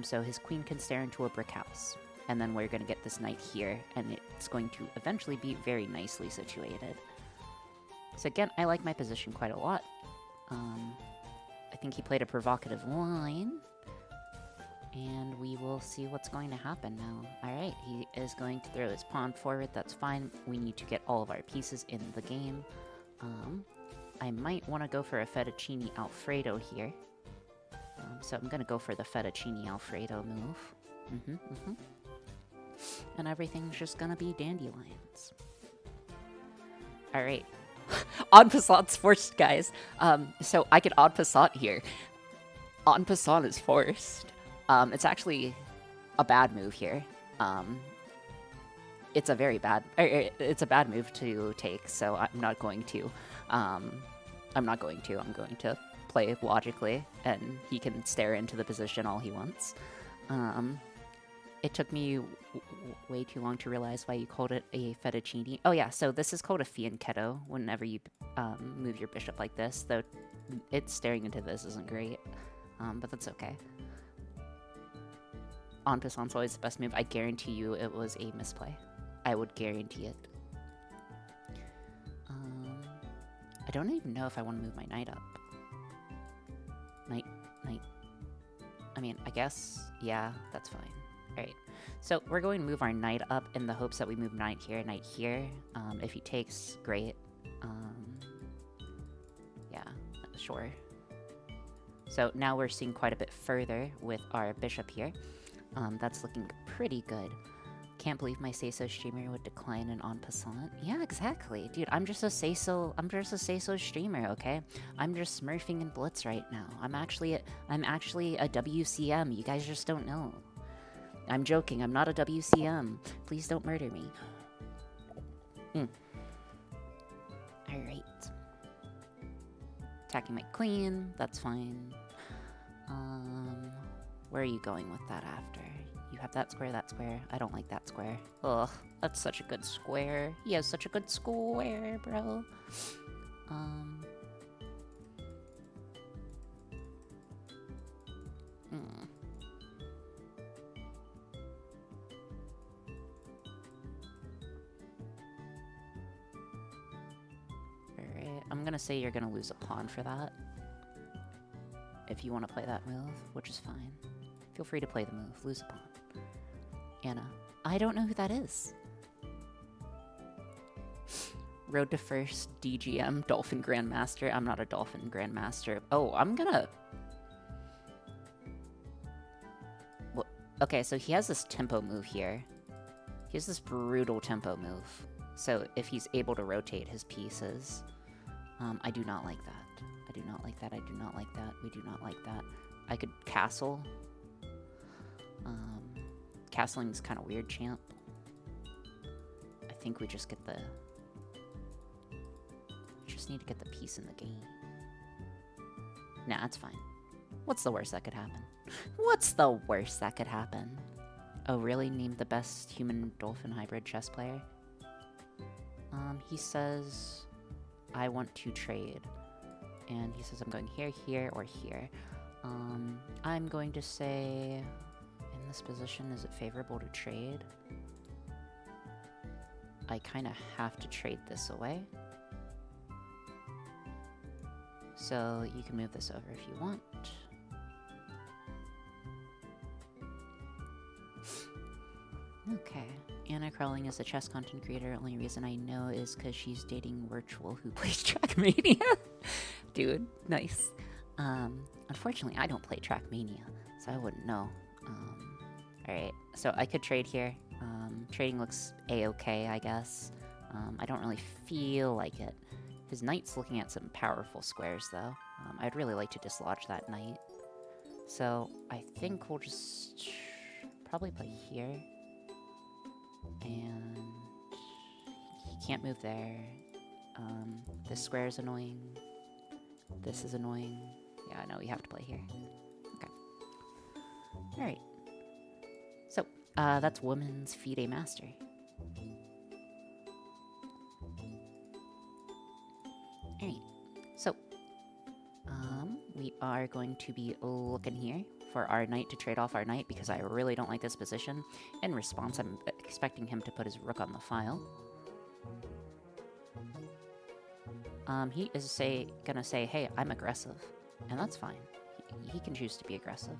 So his queen can stare into a brick house. And then we're going to get this knight here, and it's going to eventually be very nicely situated. So again, I like my position quite a lot. I think he played a provocative line. And we will see what's going to happen now. Alright, he is going to throw his pawn forward. That's fine. We need to get all of our pieces in the game. I might want to go for a fettuccine alfredo here. So I'm going to go for the fettuccine alfredo move. And everything's just going to be dandelions. Alright. En passant's forced, guys. So I can en passant here. En passant is forced. It's actually a bad move here. It's a very bad, it's a bad move to take, so I'm not going to. I'm going to play logically, and he can stare into the position all he wants. It took me way too long to realize why you called it a fettuccine. Oh yeah, so this is called a fianchetto whenever you move your bishop like this, though it's staring into this isn't great, but that's okay. En passant's always the best move. I guarantee you it was a misplay. I would guarantee it. I don't even know if I want to move my knight up. Knight. I mean, I guess, yeah, that's fine. Alright, so we're going to move our knight up in the hopes that we move knight here. If he takes, great. Yeah, sure. So now we're seeing quite a bit further with our bishop here. That's looking pretty good. Can't believe my Say So streamer would decline an en passant. Yeah, exactly. Dude, I'm just a Say So streamer, okay? I'm just smurfing in Blitz right now. I'm actually a WCM. You guys just don't know. I'm joking. I'm not a WCM. Please don't murder me. Alright. Attacking my queen. That's fine. Where are you going with that after? You have that square, that square. I don't like that square. Ugh, that's such a good square. He has such a good square, bro. Alright, I'm gonna say you're gonna lose a pawn for that. If you want to play that move, which is fine. Feel free to play the move. Lose a pawn. Anna. I don't know who that is. Road to first, DGM, Dolphin Grandmaster. I'm not a Dolphin Grandmaster. Oh, I'm gonna... Well, okay, so he has this tempo move here. He has this brutal tempo move. So if he's able to rotate his pieces... I do not like that. I do not like that. I do not like that. We do not like that. I could castle. Castling's kind of weird, champ. I think we just get the... Just need to get the piece in the game. Nah, that's fine. What's the worst that could happen? What's the worst that could happen? Oh, really? Named the best human dolphin hybrid chess player? He says... I want to trade. And he says I'm going here, here, or here. I'm going to say... In this position, is it favorable to trade? I kind of have to trade this away. So you can move this over if you want. Okay. Anna Crawling is a chess content creator. Only reason I know is because she's dating Virtual who plays Trackmania. Dude, nice. Unfortunately, I don't play Trackmania, so I wouldn't know. Alright, so I could trade here. Trading looks a-okay, I guess. I don't really feel like it. His knight's looking at some powerful squares, though. I'd really like to dislodge that knight. So I think we'll just probably play here. And he can't move there. This square is annoying. This is annoying. Yeah, no, we have to play here. Okay. Alright. So, that's Women's FIDE Master. Alright. So, we are going to be looking here for our knight to trade off our knight because I really don't like this position. In response, I'm expecting him to put his rook on the file. He is gonna say, hey, I'm aggressive. And that's fine. He can choose to be aggressive.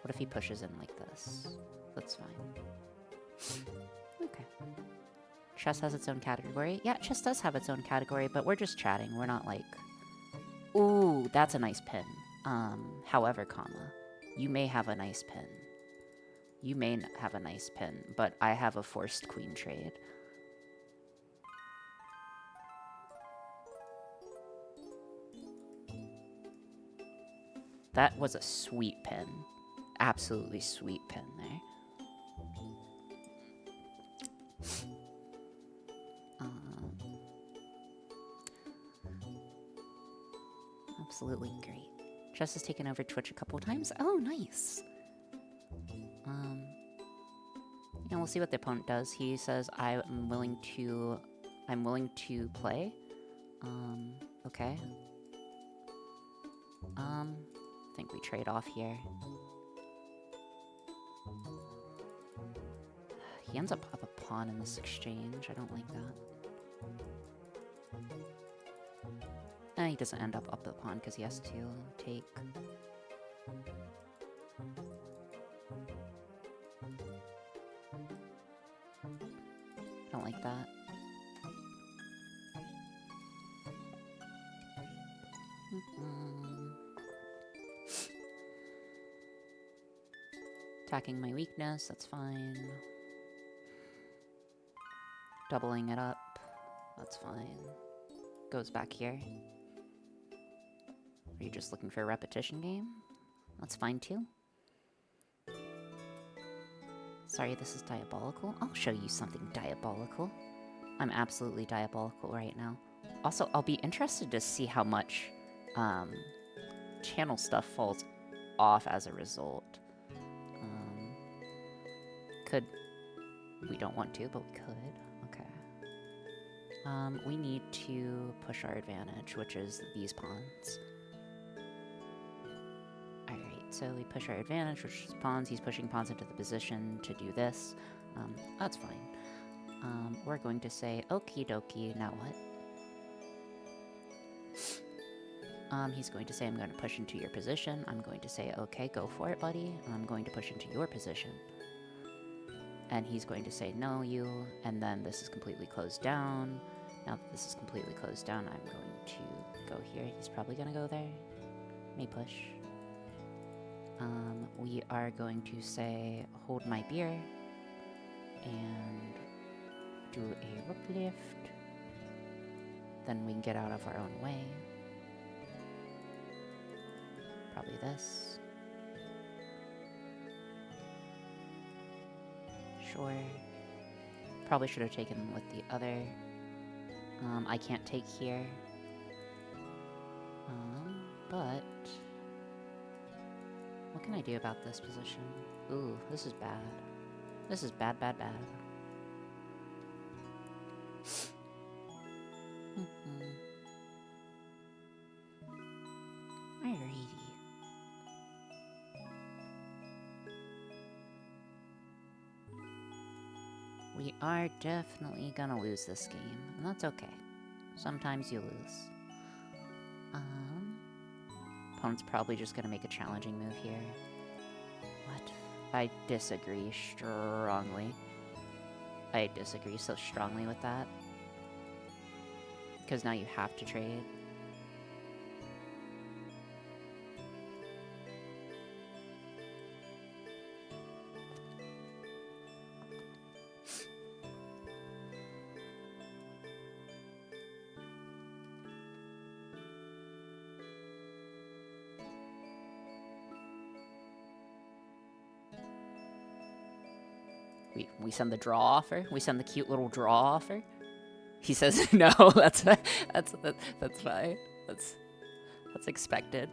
What if he pushes in like this? That's fine. Okay. Chess has its own category. Yeah, chess does have its own category, but we're just chatting. We're not like... Ooh, that's a nice pin. However, comma, you may have a nice pin. You may have a nice pin, but I have a forced queen trade. That was a sweet pin. Absolutely sweet pin there. Absolutely great. Chess has taken over Twitch a couple times. Oh, nice. And we'll see what the opponent does. He says, I'm willing to play. Okay. I think we trade off here. He ends up a pawn in this exchange. I don't like that. He doesn't end up the pawn because he has to take. I don't like that. Attacking my weakness, that's fine. Doubling it up, that's fine. Goes back here. Are you just looking for a repetition game? That's fine too. Sorry, this is diabolical. I'll show you something diabolical. I'm absolutely diabolical right now. Also, I'll be interested to see how much channel stuff falls off as a result. We don't want to, but we could. Okay. We need to push our advantage, which is these pawns. Alright, so we push our advantage, which is pawns. He's pushing pawns into the position to do this. That's fine. We're going to say, okie dokie, now what? He's going to say, I'm going to push into your position. I'm going to say, okay, go for it, buddy. I'm going to push into your position. And he's going to say, no, you. And then this is completely closed down. Now that this is completely closed down, I'm going to go here. He's probably going to go there. May push. We are going to say, hold my beer. And do a rook lift. Then we can get out of our own way. Probably this. Sure. Probably should have taken with the other. I can't take here. But what can I do about this position? Ooh, this is bad. This is bad, bad, bad. Alrighty. We are definitely gonna lose this game, and that's okay. Sometimes you lose. Opponent's probably just gonna make a challenging move here. What? I disagree strongly. I disagree so strongly with that. Because now you have to trade. We send the draw offer. We send the cute little draw offer. He says no. That's fine. That's expected.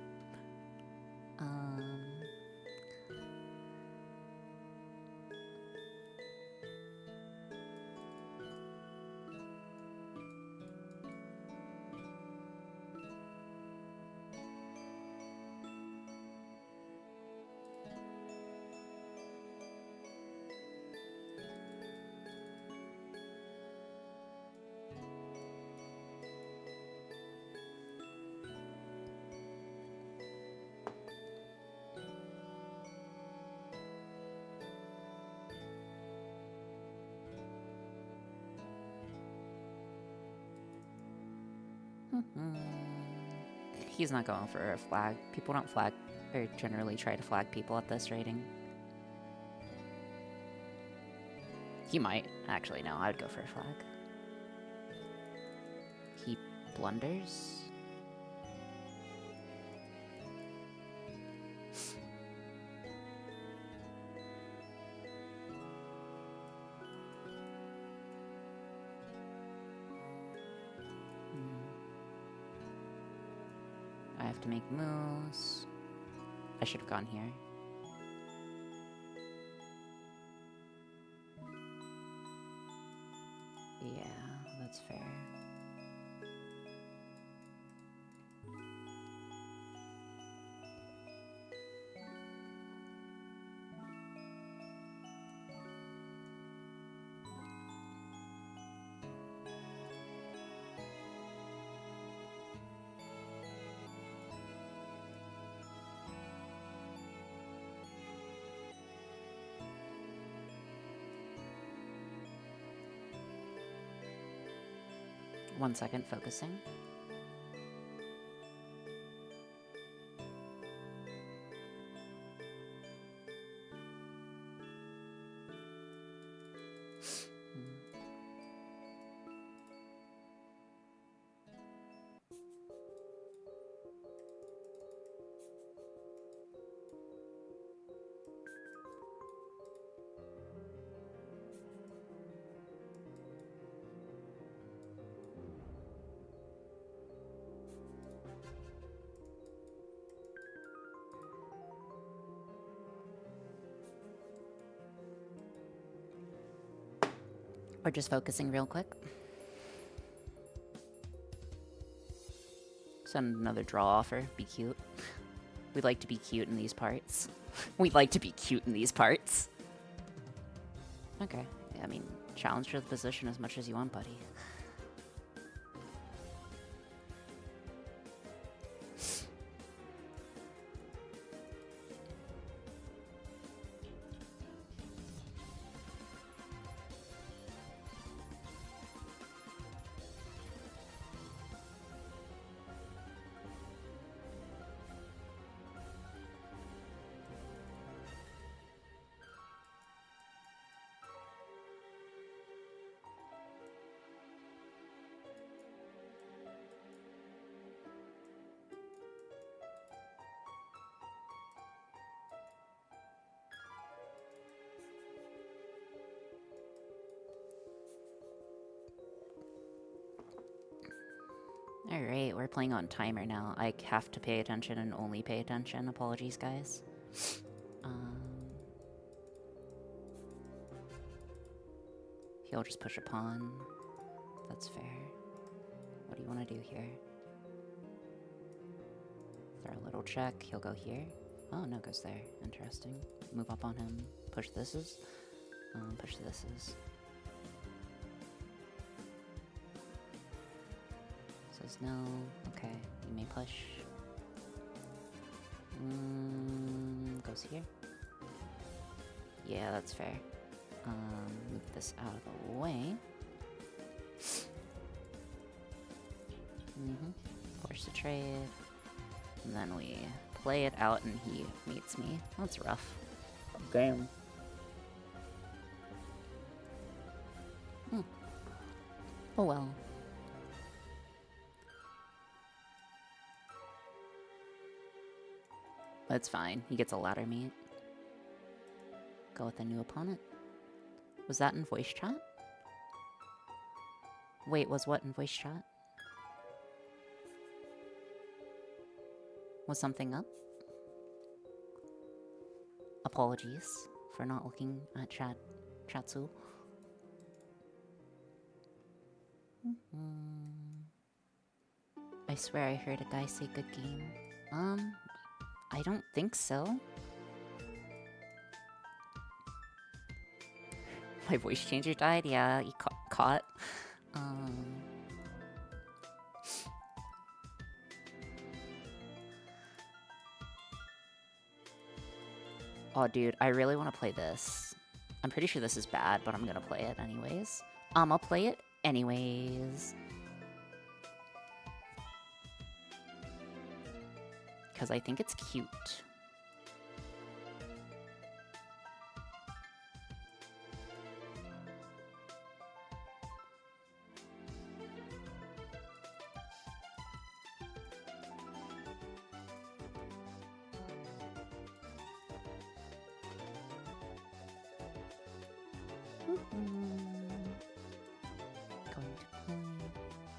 He's not going for a flag. People don't flag, or generally try to flag people at this rating. He might. Actually, no, I would go for a flag. He blunders. I have to make moves. I should have gone here. Yeah, that's fair. One second, focusing. We're just focusing real quick. Send another draw offer. Be cute. We like to be cute in these parts. We like to be cute in these parts. Okay. Yeah, I mean, challenge for the position as much as you want, buddy. Alright, we're playing on timer now. I have to pay attention and only pay attention. Apologies, guys. He'll just push a pawn. That's fair. What do you want to do here? Throw a little check. He'll go here. Oh, no, goes there. Interesting. Move up on him. Push thises. Push thises. Says no. Okay, you may push. Goes here. Yeah, that's fair. Move this out of the way. Force the trade. And then we play it out and he meets me. That's rough. Game. Oh well. That's fine. He gets a ladder meet. Go with a new opponent. Was that in voice chat? Wait, was what in voice chat? Was something up? Apologies for not looking at Chatsu. I swear I heard a guy say good game. I don't think so. My voice changer died? Yeah, he caught. Oh, dude, I really want to play this. I'm pretty sure this is bad, but I'm gonna play it anyways. I'll play it anyways. Because I think it's cute.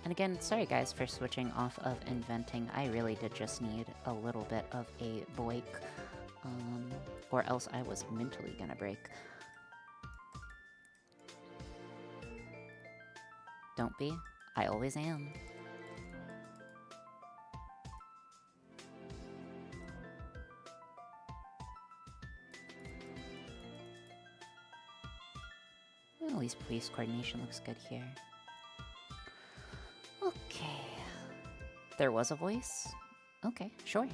And again, sorry guys for switching off of inventing. I really did just need a little bit of a break, or else I was mentally gonna break. Don't be. I always am. Well, at least police coordination looks good here. Okay. There was a voice? Okay, sure.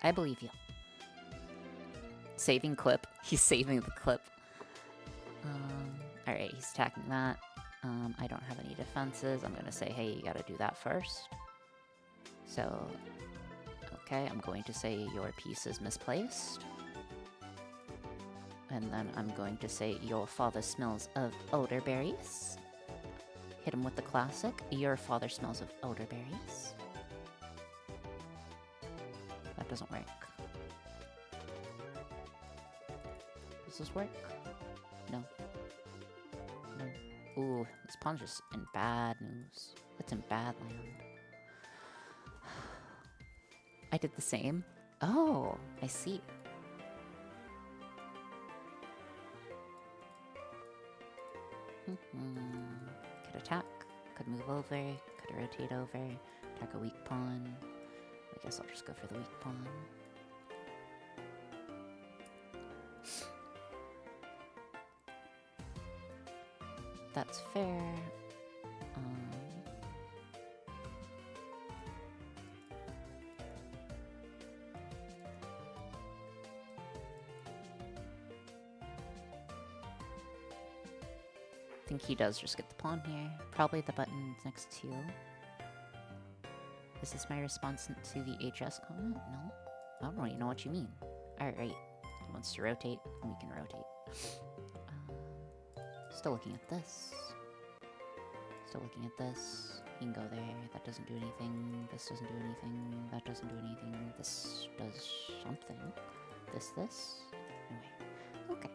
I believe you. Saving clip. He's saving the clip. Alright, he's attacking that. I don't have any defenses. I'm gonna say, hey, you gotta do that first. So, okay, I'm going to say your piece is misplaced. And then I'm going to say your father smells of elderberries. Hit him with the classic. Your father smells of elderberries. That doesn't work. Does this work? No. No. Ooh, this pawn's just in bad news. It's in bad land. I did the same. Oh, I see. Could attack, could move over, could rotate over, attack a weak pawn. I guess I'll just go for the weak pawn. That's fair. I think he does just get the pawn here. Probably the button next to. Is this my response to the HS comment? No? I don't really know what you mean. Alright. He wants to rotate, and we can rotate. Still looking at this. Still looking at this. He can go there. That doesn't do anything. This doesn't do anything. That doesn't do anything. This does something. This. Anyway. Okay.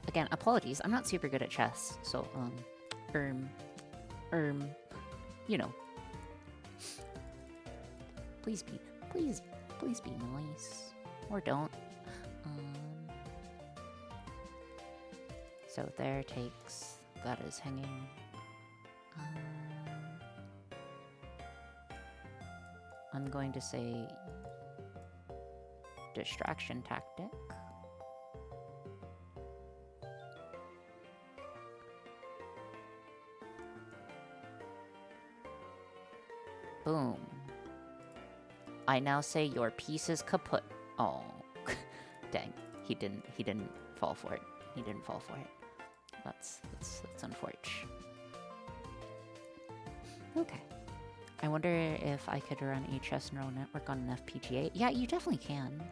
Again, apologies. I'm not super good at chess, so, you know. Please be nice. Or don't. So there takes, that is hanging. I'm going to say distraction tactic. Boom. I now say your piece is kaput. Oh, dang. He didn't fall for it. He didn't fall for it. That's unfortunate. Okay. I wonder if I could run a chess neural network on an FPGA. Yeah, you definitely can.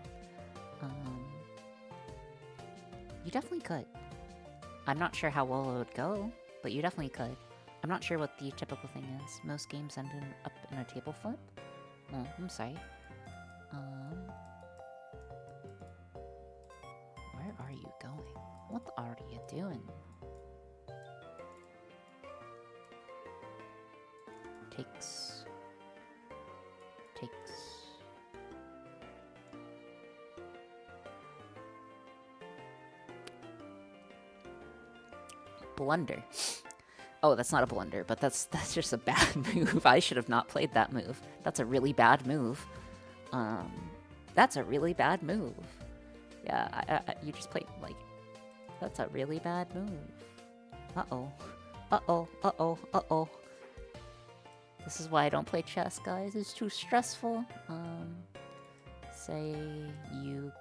You definitely could. I'm not sure how well it would go, but you definitely could. I'm not sure what the typical thing is. Most games end up in a table flip. Oh, I'm sorry. Where are you going? What are you doing? Takes. Blunder. Oh, that's not a blunder, but that's just a bad move. I should have not played that move. That's a really bad move. That's a really bad move. Yeah, you just played, like, that's a really bad move. Uh-oh. Uh-oh. Uh-oh. Uh-oh. This is why I don't play chess, guys. It's too stressful. Say you...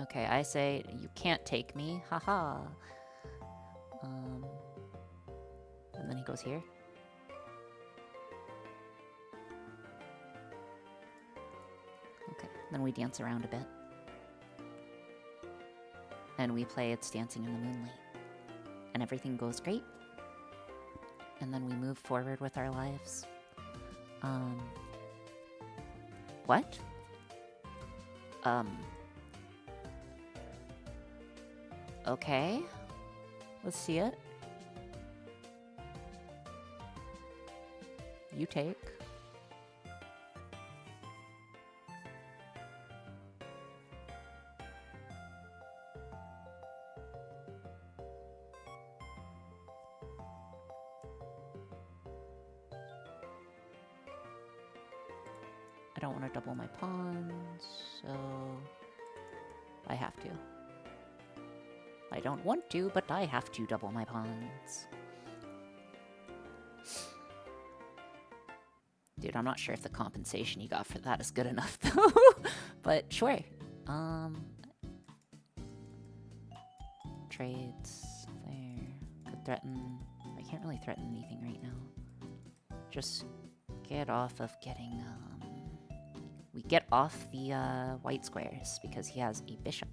Okay, I say you can't take me. Haha. And then he goes here. Okay, then we dance around a bit. And we play It's Dancing in the Moonlight. And everything goes great. And then we move forward with our lives. What? Okay. Let's see it. You take. don't want to double my pawns, so I have to. I don't want to, but I have to double my pawns. Dude, I'm not sure if the compensation you got for that is good enough, though. But sure. Trades there. Could threaten. I can't really threaten anything right now. Just get off of getting. We get off the white squares because he has a bishop.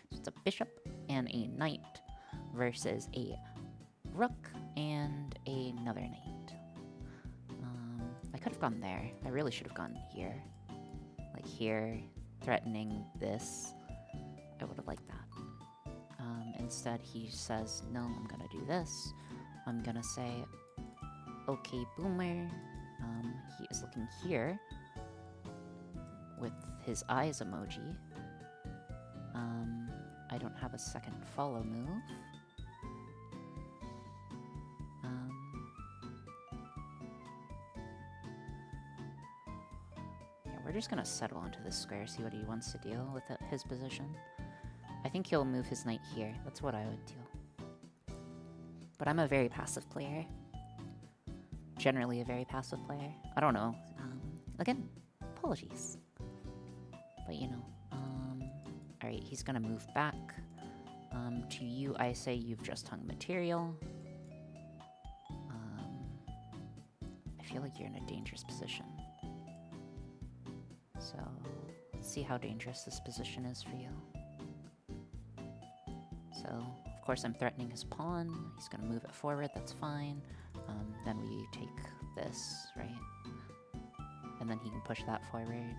So it's a bishop and a knight versus a rook and another knight. I could have gone there. I really should have gone here. Like here, threatening this. I would have liked that. Instead, he says, no, I'm gonna do this. I'm gonna say, okay, boomer. He is looking here with his eyes emoji. I don't have a second follow move. Yeah, we're just gonna settle onto this square, see what he wants to do with his position. I think he'll move his knight here. That's what I would do. But I'm a very passive player. Generally a very passive player. I don't know. Again, apologies. But you know. Alright, he's gonna move back. To you, I say you've just hung material. I feel like you're in a dangerous position. So, let's see how dangerous this position is for you. So, of course, I'm threatening his pawn. He's gonna move it forward, that's fine. Then we take this, right? And then he can push that forward.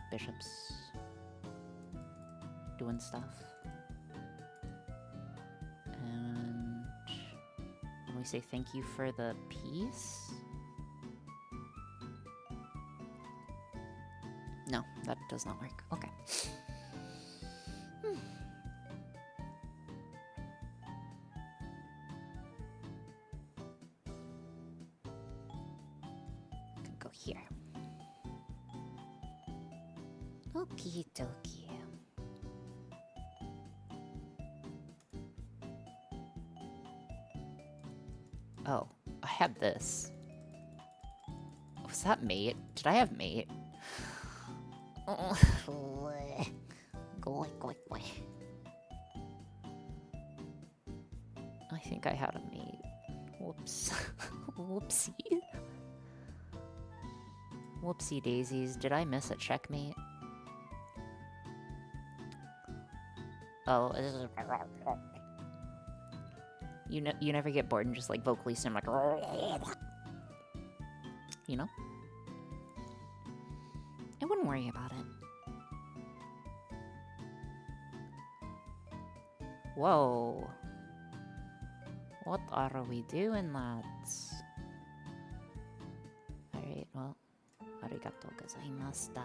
Bishop's doing stuff. And we say thank you for the piece. No, that does not work. Okay. Could go here. Okie dokie. Oh, I had this. Was that mate? Did I have mate? Go. I think I had a mate. Whoops. Whoopsie. Whoopsie daisies. Did I miss a checkmate? Oh, this is... You never get bored and just like vocally sim like, you know? I wouldn't worry about it. Whoa. What are we doing, lads? Alright, well, arigato gozaimashita.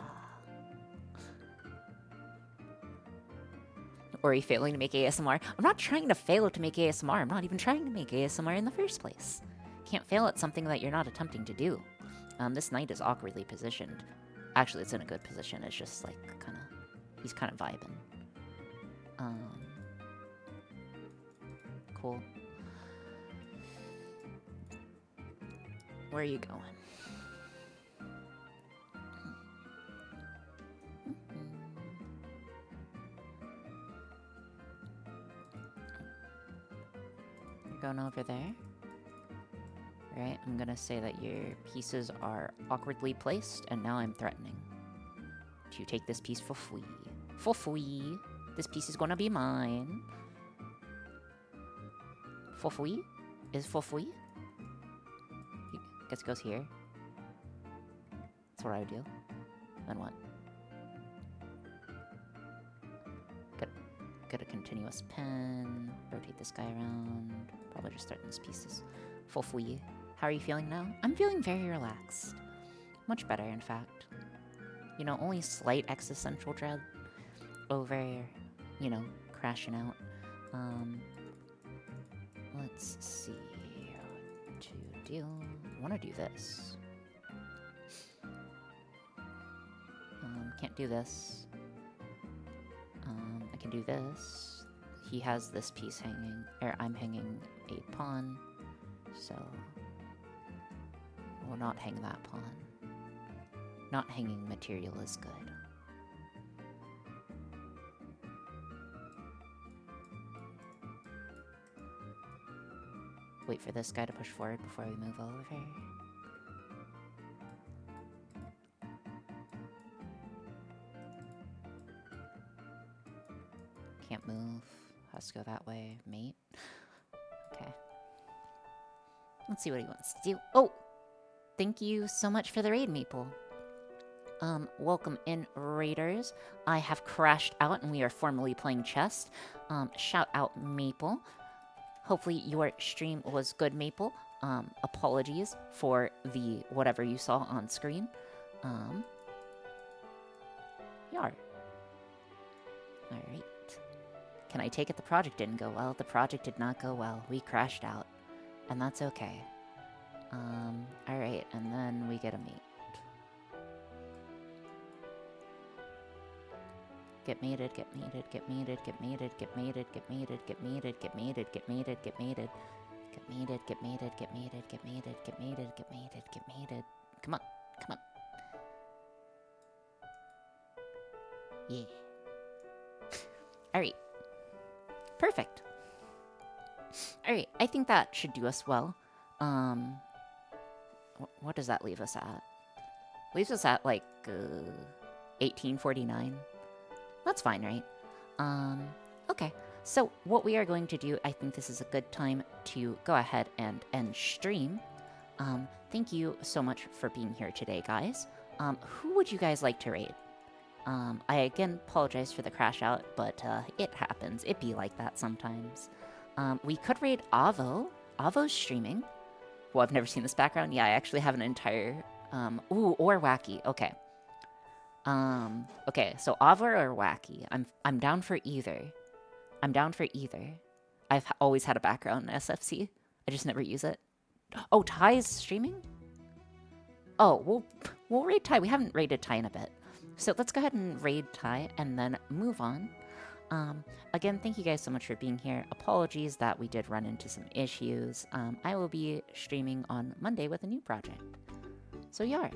Or are you failing to make ASMR? I'm not trying to fail to make ASMR. I'm not even trying to make ASMR in the first place. Can't fail at something that you're not attempting to do. This knight is awkwardly positioned. Actually, it's in a good position. It's just like kind of... He's kind of vibing. Cool. Where are you going? Going over there. Right, I'm gonna say that your pieces are awkwardly placed, and now I'm threatening to take this piece for free. For free. This piece is gonna be mine. For free? Is for free? I guess it goes here. That's what I would do. Then what? Get a continuous pen. Rotate this guy around. Probably just threaten these pieces. For free. How are you feeling now? I'm feeling very relaxed. Much better, in fact. You know, only slight existential dread over, you know, crashing out. Let's see what to do. I want to do this. Can't do this. I can do this. He has this piece hanging, or I'm hanging a pawn, so we'll not hang that pawn. Not hanging material is good. Wait for this guy to push forward before we move over. Can't move. Has to go that way. Mate. Okay. Let's see what he wants to do. Oh! Thank you so much for the raid, Maple. Welcome in, raiders. I have crashed out and we are formally playing chess. Shout out, Maple. Hopefully your stream was good, Maple. Apologies for the whatever you saw on screen. Yar. Alright. Can I take it the project didn't go well? The project did not go well. We crashed out. And that's okay. Alright, and then we get a mate. Get mated, get mated, get mated, get mated, get mated, get mated, get mated, get mated, get mated, get mated. Get mated, get mated, get mated, get mated, get mated, get mated, get mated. Come on, come on. Yeah. Alright. Perfect. Alright, I think that should do us well. What does that leave us at? Leaves us at, like, 1849. That's fine, right? Okay. So, what we are going to do, I think this is a good time to go ahead and end stream. Thank you so much for being here today, guys. Who would you guys like to raid? I again apologize for the crash out, but it happens. It be like that sometimes. We could raid Avo. Avo's streaming. Well, I've never seen this background. Yeah, I actually have an entire... ooh, or Wacky. Okay. Okay, so Avo or Wacky. I'm down for either. I'm down for either. I've always had a background in SFC. I just never use it. Oh, Ty is streaming? Oh, we'll raid Ty. We haven't raided Ty in a bit. So let's go ahead and raid Ty and then move on. Again, thank you guys so much for being here. Apologies that we did run into some issues. I will be streaming on Monday with a new project. So, Yar.